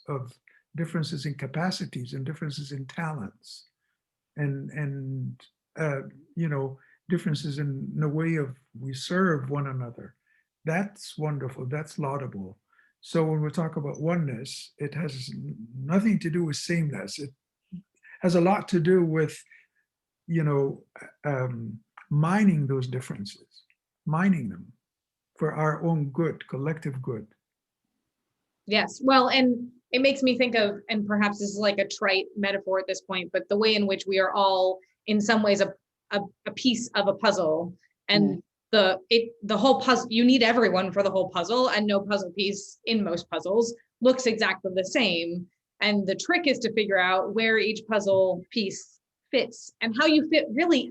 in capacities and differences in talents, and differences in the way of we serve one another. That's wonderful. That's laudable. So when we talk about oneness, it has nothing to do with sameness. It has a lot to do with mining those differences, mining them for our own good, collective good. Yes. Well, and it makes me think of, and perhaps this is like a trite metaphor at this point, but the way in which we are all in some ways a piece of a puzzle, and the whole puzzle, you need everyone for the whole puzzle, and no puzzle piece in most puzzles looks exactly the same. And the trick is to figure out where each puzzle piece fits and how you fit really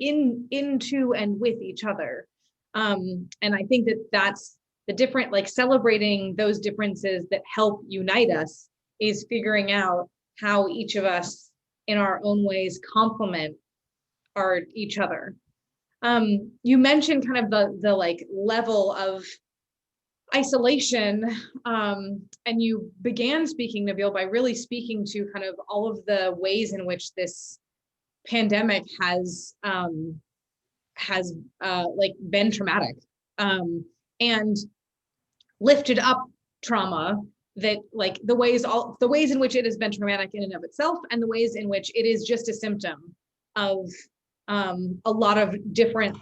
into and with each other. And I think that's the different, like celebrating those differences that help unite us is figuring out how each of us in our own ways complement each other. You mentioned kind of the like level of isolation, and you began speaking, Nabil, by really speaking to kind of all of the ways in which this pandemic has like been traumatic, and lifted up trauma, that like the ways in which it has been traumatic in and of itself, and the ways in which it is just a symptom of a lot of different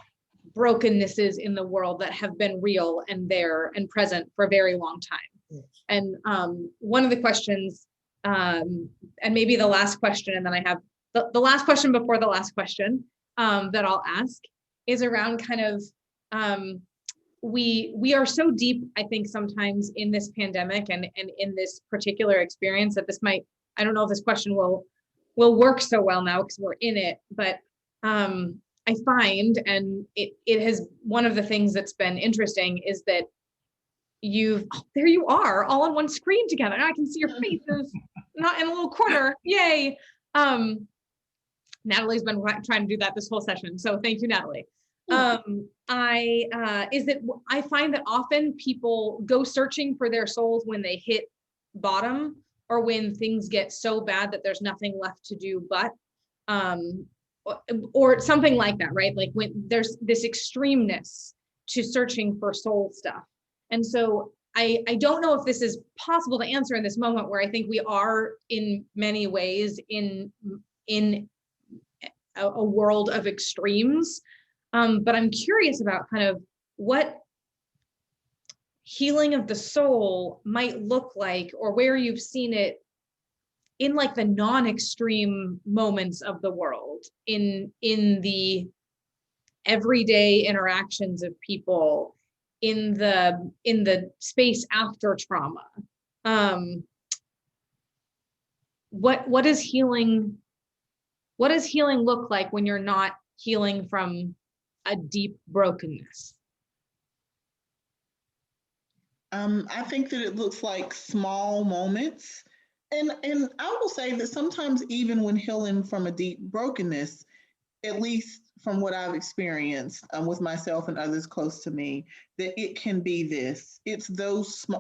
brokennesses in the world that have been real and there and present for a very long time. Yes. And one of the questions, and maybe the last question, and then I have the last question before the last question that I'll ask, is around kind of we are so deep, I think, sometimes in this pandemic and in this particular experience that this might, I don't know if this question will work so well now because we're in it, but I find, and it has, one of the things that's been interesting is that there you are all on one screen together. Now I can see your faces, not in a little corner. Yay. Natalie's been trying to do that this whole session. So thank you, Natalie. I find that often people go searching for their souls when they hit bottom, or when things get so bad that there's nothing left to do but or something like that, right? Like when there's this extremeness to searching for soul stuff. And so I don't know if this is possible to answer in this moment, where I think we are in many ways in a world of extremes. But I'm curious about kind of what healing of the soul might look like, or where you've seen it in like the non-extreme moments of the world, in the everyday interactions of people, in the space after trauma. What does healing look like when you're not healing from a deep brokenness? I think that it looks like small moments. And I will say that sometimes even when healing from a deep brokenness, at least from what I've experienced with myself and others close to me, that it can be this. It's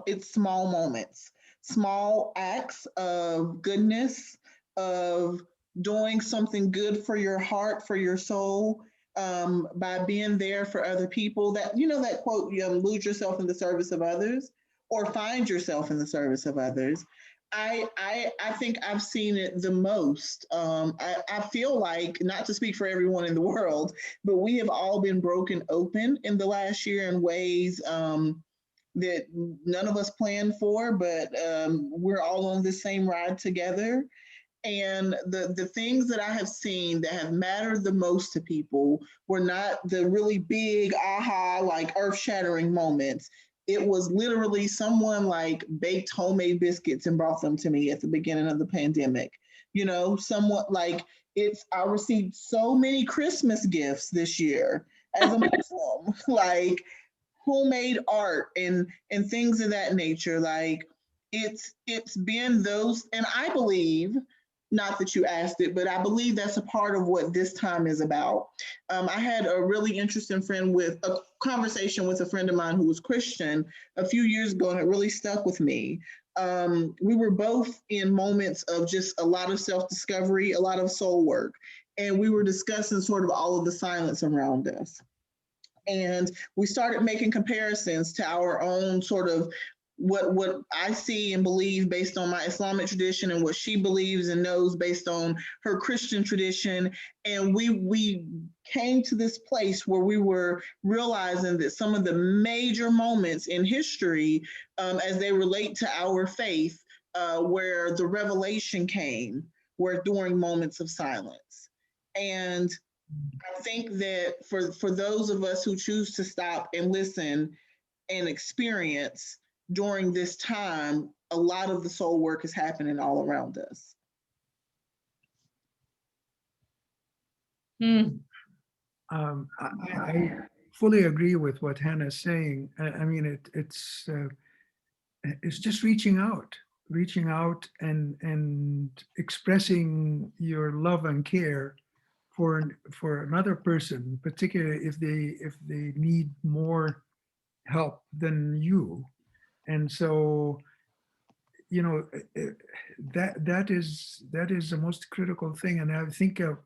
it's small moments, small acts of goodness, of doing something good for your heart, for your soul, by being there for other people. That, you know, that quote, you lose yourself in the service of others, or find yourself in the service of others. I think I've seen it the most. I feel like, not to speak for everyone in the world, but we have all been broken open in the last year in ways that none of us planned for, but we're all on the same ride together. And the things that I have seen that have mattered the most to people were not the really big aha, like earth shattering moments. It was literally someone like baked homemade biscuits and brought them to me at the beginning of the pandemic. You know, somewhat like I received so many Christmas gifts this year as a Muslim, like homemade art and things of that nature. Like it's been those, and I believe, not that you asked it, but I believe that's a part of what this time is about. I had a really interesting conversation with a friend of mine who was Christian a few years ago, and it really stuck with me. We were both in moments of just a lot of self-discovery, a lot of soul work, and we were discussing sort of all of the silence around us. And we started making comparisons to our own sort of what I see and believe based on my Islamic tradition, and what she believes and knows based on her Christian tradition. And we came to this place where we were realizing that some of the major moments in history, as they relate to our faith, where the revelation came, were during moments of silence. And I think that for those of us who choose to stop and listen and experience during this time, a lot of the soul work is happening all around us. I fully agree with what Hannah's saying. I mean, it's just reaching out and expressing your love and care for another person, particularly if they need more help than you. And so, you know, that is the most critical thing. And I think of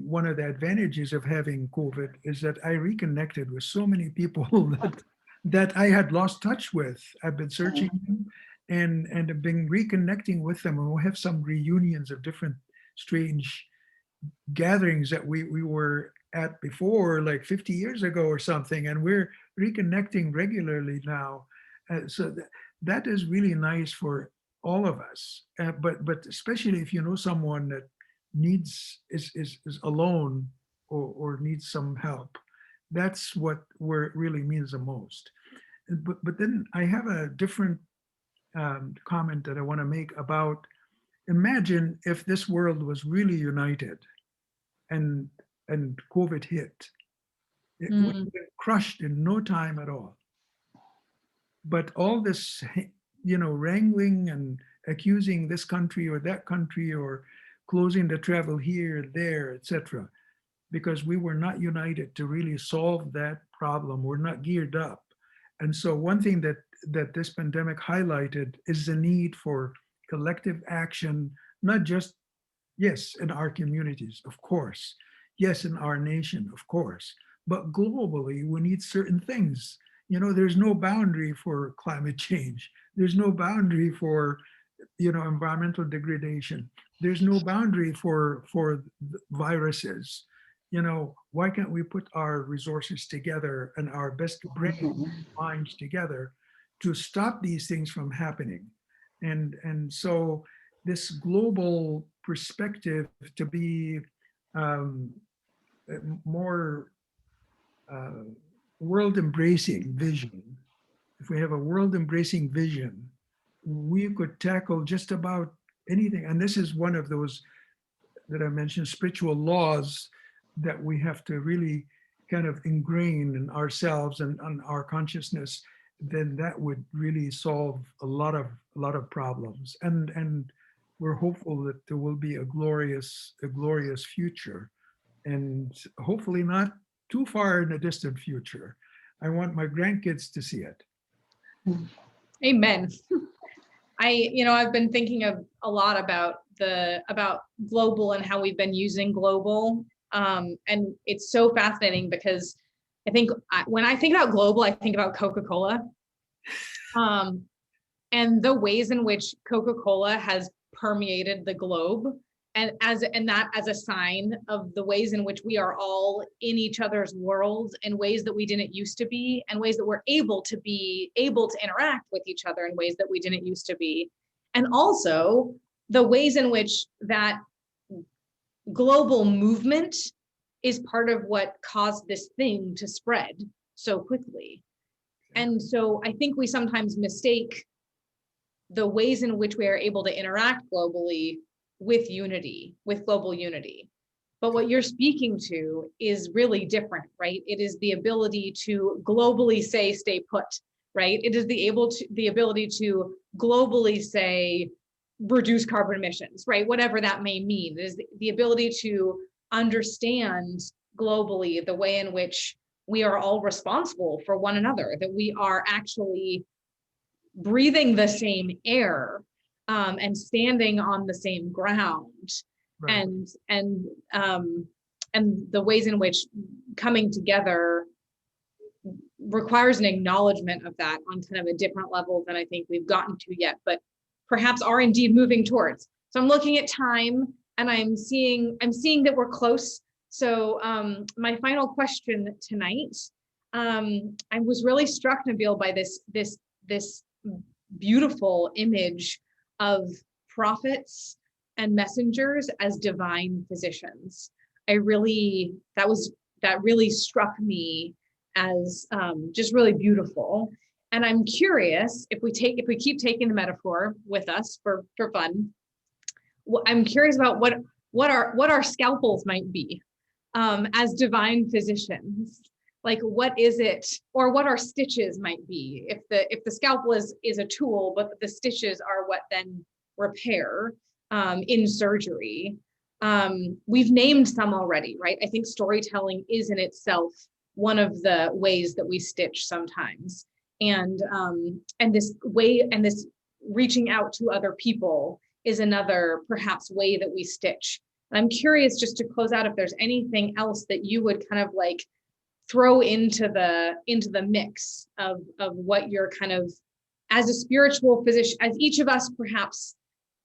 one of the advantages of having COVID is that I reconnected with so many people that I had lost touch with. I've been searching them and have been reconnecting with them, and we'll have some reunions of different strange gatherings that we were at before, like 50 years ago or something, and we're reconnecting regularly now. So that is really nice for all of us. But especially if you know someone that is alone or needs some help, that's where it really means the most. But then I have a different comment that I want to make about, imagine if this world was really united and COVID hit. It would have been crushed in no time at all. But all this, wrangling and accusing this country or that country, or closing the travel here, there, etc., because we were not united to really solve that problem. We're not geared up. And so one thing that this pandemic highlighted is the need for collective action, not just Yes, in our communities, of course. Yes, in our nation, of course. But globally, we need certain things. There's no boundary for climate change. There's no boundary for, environmental degradation. There's no boundary for viruses. Why can't we put our resources together and our best brain minds together to stop these things from happening? And so this global perspective to be um, more world embracing vision. If we have a world embracing vision, we could tackle just about anything. And this is one of those that I mentioned, spiritual laws that we have to really kind of ingrain in ourselves and on our consciousness. Then that would really solve a lot of problems. And we're hopeful that there will be a glorious future, and hopefully not too far in the distant future. I want my grandkids to see it. Amen. I've been thinking a lot about global and how we've been using global. And it's so fascinating because I think when I think about global, I think about Coca-Cola. And the ways in which Coca-Cola has permeated the globe, and that as a sign of the ways in which we are all in each other's worlds in ways that we didn't used to be, and ways that we're able to interact with each other in ways that we didn't used to be. And also the ways in which that global movement is part of what caused this thing to spread so quickly. And so I think we sometimes mistake the ways in which we are able to interact globally with global unity. But what you're speaking to is really different, right? It is the ability to globally say, stay put, right? It is the ability to globally say, reduce carbon emissions, right? Whatever that may mean. It is the ability to understand globally the way in which we are all responsible for one another, that we are actually breathing the same air, and standing on the same ground, Right. and the ways in which coming together requires an acknowledgement of that on kind of a different level than I think we've gotten to yet, but perhaps are indeed moving towards. So I'm looking at time, and I'm seeing that we're close. So my final question tonight, I was really struck, Nabil, by this beautiful image of prophets and messengers as divine physicians. That really struck me as just really beautiful. And I'm curious, if we keep taking the metaphor with us for fun, I'm curious about what our scalpels might be as divine physicians. Like, what is it, or what our stitches might be? If the scalpel is a tool, but the stitches are what then repair in surgery. We've named some already, right? I think storytelling is in itself one of the ways that we stitch sometimes, and this reaching out to other people is another perhaps way that we stitch. And I'm curious, just to close out, if there's anything else that you would kind of like throw into the mix of what you're kind of, as a spiritual physician, as each of us perhaps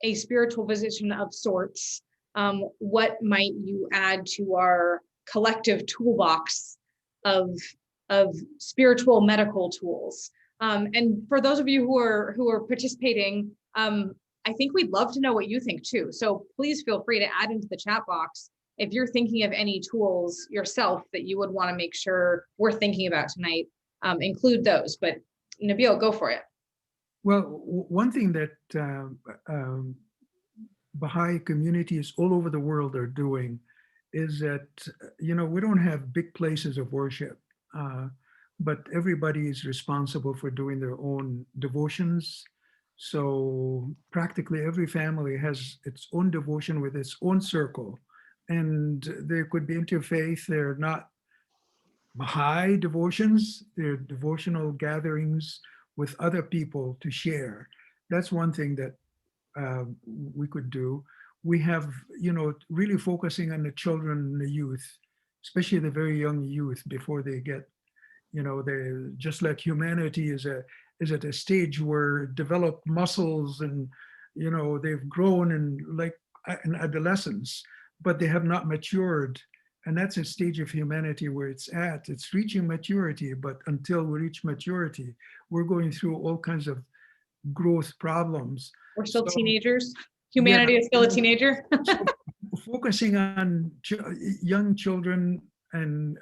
a spiritual physician of sorts, what might you add to our collective toolbox of spiritual medical tools? And for those of you who are participating, I think we'd love to know what you think too. So please feel free to add into the chat box if you're thinking of any tools yourself that you would want to make sure we're thinking about tonight. Include those. But Nabil, go for it. Well, one thing that Baha'i communities all over the world are doing is that, we don't have big places of worship, but everybody is responsible for doing their own devotions. So practically every family has its own devotion with its own circle. And there could be interfaith, they're not Baha'i devotions, they're devotional gatherings with other people to share. That's one thing that we could do. we have, really focusing on the children and the youth, especially the very young youth before they get, they just like humanity is at a stage where developed muscles and, they've grown in adolescence, but they have not matured. And that's a stage of humanity where it's reaching maturity, but until we reach maturity, we're going through all kinds of growth problems. We're still So, teenagers. yeah, Humanity is still a teenager. so focusing on young children and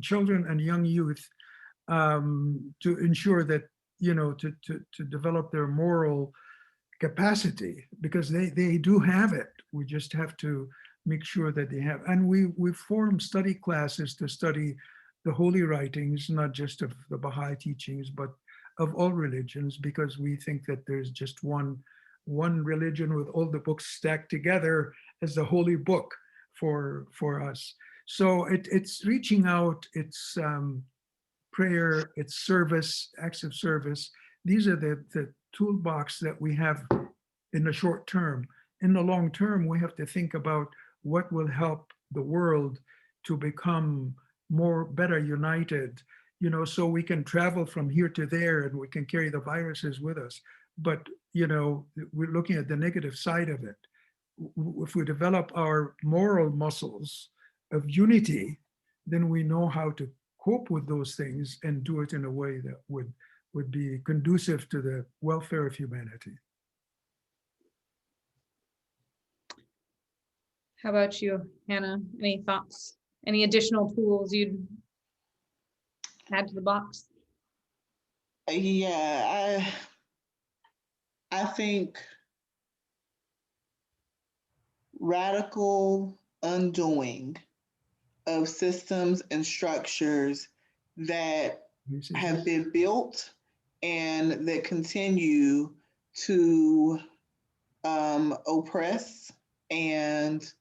children and young youth, to ensure that, to develop their moral capacity, because they do have it. We just have to make sure that they have. And we form study classes to study the holy writings, not just of the Baha'i teachings, but of all religions, because we think that there's just one religion with all the books stacked together as the holy book for us. So it's reaching out, it's prayer, it's service, acts of service. These are the toolbox that we have in the short term. In the long term, we have to think about what will help the world to become better united, so we can travel from here to there and we can carry the viruses with us. But, we're looking at the negative side of it. If we develop our moral muscles of unity, then we know how to cope with those things and do it in a way that would be conducive to the welfare of humanity. How about you, Hannah? Any thoughts? Any additional tools you'd add to the box? Yeah, I think radical undoing of systems and structures that have been built and that continue to oppress and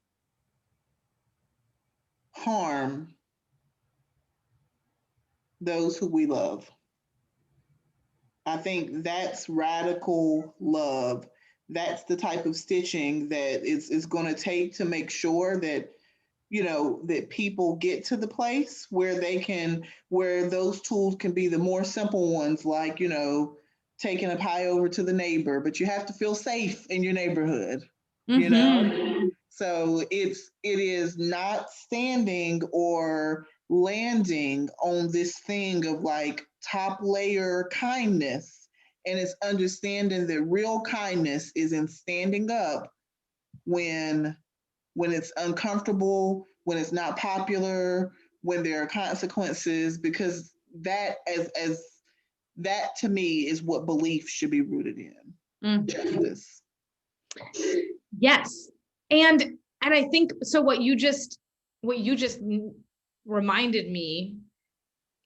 harm those who we love. I think that's radical love. That's the type of stitching that is going to take to make sure that, that people get to the place where where those tools can be the more simple ones, like, taking a pie over to the neighbor, but you have to feel safe in your neighborhood, So it is not standing or landing on this thing of like top layer kindness. And it's understanding that real kindness is in standing up when it's uncomfortable, when it's not popular, when there are consequences, because that that to me is what belief should be rooted in. Justice. Yes. And I think so what you just reminded me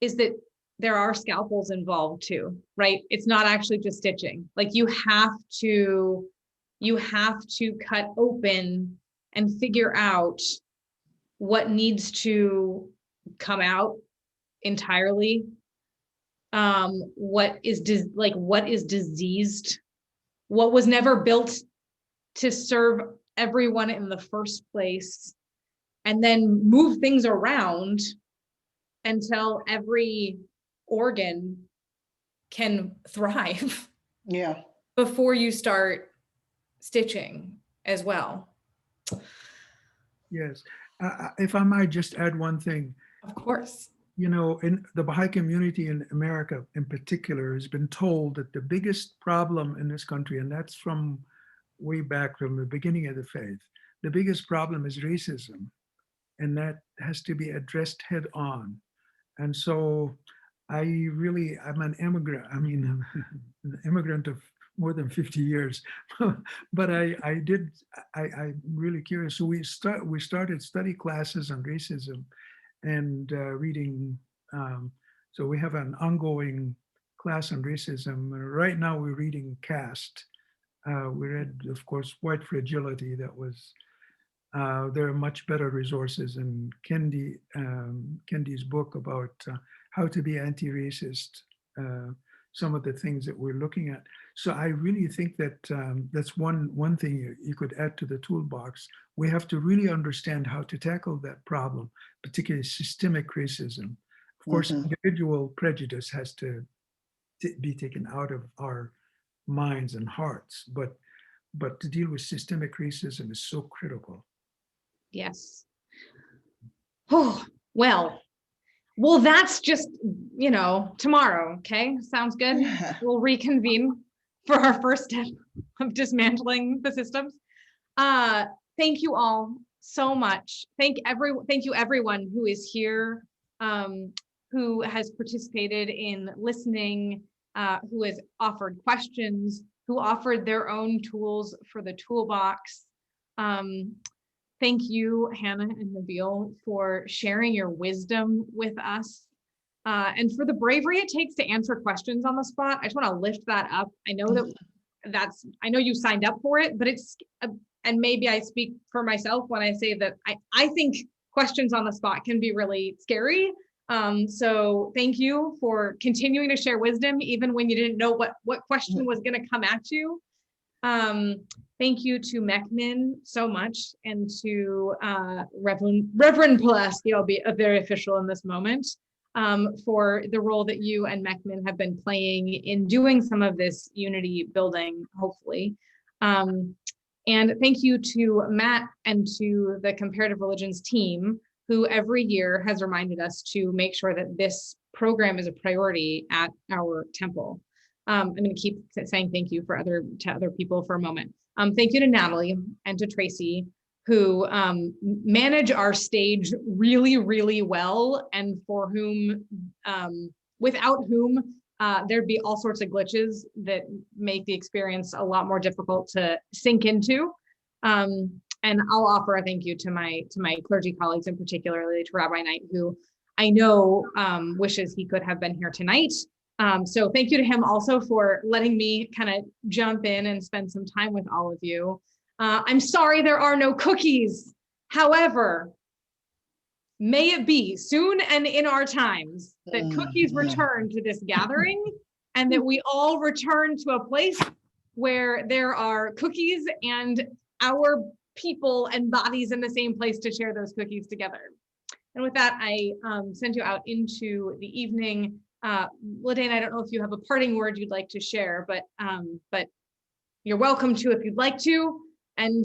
is that there are scalpels involved too, right? It's not actually just stitching. Like you have to cut open and figure out what needs to come out entirely. What is diseased, what was never built to serve everyone in the first place, and then move things around until every organ can thrive. Yeah. Before you start stitching as well. Yes. If I might just add one thing. Of course. In the Baha'i community in America in particular has been told that the biggest problem in this country, and that's from way back from the beginning of the faith, the biggest problem is racism, and that has to be addressed head on. And so I'm an immigrant. I'm an immigrant of more than 50 years, but I'm really curious. So we started study classes on racism and reading. So we have an ongoing class on racism. Right now we're reading Caste. We read, of course, White Fragility. That was, there are much better resources in Kendi's book about how to be anti-racist. some of the things that we're looking at. So I really think that that's one thing you could add to the toolbox. We have to really understand how to tackle that problem, particularly systemic racism. Of course, individual prejudice has to be taken out of our minds and hearts, but to deal with systemic racism is so critical. Yes. Oh, well, that's just, tomorrow. Okay. Sounds good. Yeah. We'll reconvene for our first step of dismantling the systems. Thank you all so much. Thank you everyone who is here, who has participated in listening, who has offered questions, who offered their own tools for the toolbox. Thank you, Hannah and Nabil, for sharing your wisdom with us, and for the bravery it takes to answer questions on the spot. I just want to lift that up. I know I know you signed up for it, but it's, and maybe I speak for myself when I say that I think questions on the spot can be really scary. So thank you for continuing to share wisdom, even when you didn't know what question was going to come at you. Thank you to Mekmin so much, and to Reverend Pulaski, I'll be very official in this moment, for the role that you and Mekmin have been playing in doing some of this unity building, hopefully. And thank you to Matt and to the Comparative Religions team, who every year has reminded us to make sure that this program is a priority at our temple. I'm going to keep saying thank you to other people for a moment. Thank you to Natalie and to Tracy, who manage our stage really, really well, and for whom, without whom, there'd be all sorts of glitches that make the experience a lot more difficult to sink into. And I'll offer a thank you to my clergy colleagues, and particularly to Rabbi Knight, who I know wishes he could have been here tonight. So thank you to him also for letting me kind of jump in and spend some time with all of you. I'm sorry there are no cookies. However, may it be soon and in our times that cookies return to this gathering, and that we all return to a place where there are cookies and our people and bodies in the same place to share those cookies together. And with that, I send you out into the evening. Ladaine, I don't know if you have a parting word you'd like to share, but you're welcome to if you'd like to, and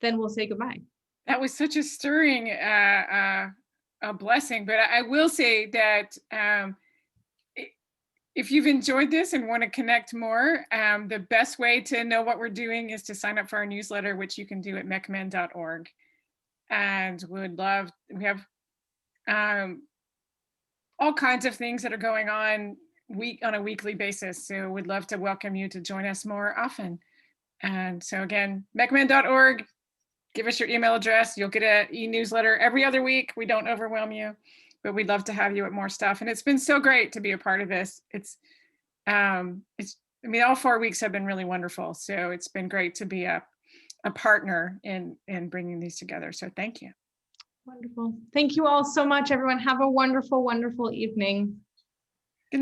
then we'll say goodbye. That was such a stirring a blessing, but I will say that if you've enjoyed this and want to connect more, the best way to know what we're doing is to sign up for our newsletter, which you can do at mecmen.org. And we have all kinds of things that are going on on a weekly basis. So we'd love to welcome you to join us more often. And so again, mecmen.org, give us your email address. You'll get an e-newsletter every other week. We don't overwhelm you, but we'd love to have you at more stuff. And it's been so great to be a part of this. I mean, all 4 weeks have been really wonderful. So it's been great to be a partner in bringing these together. So thank you. Wonderful. Thank you all so much, everyone. Have a wonderful, wonderful evening.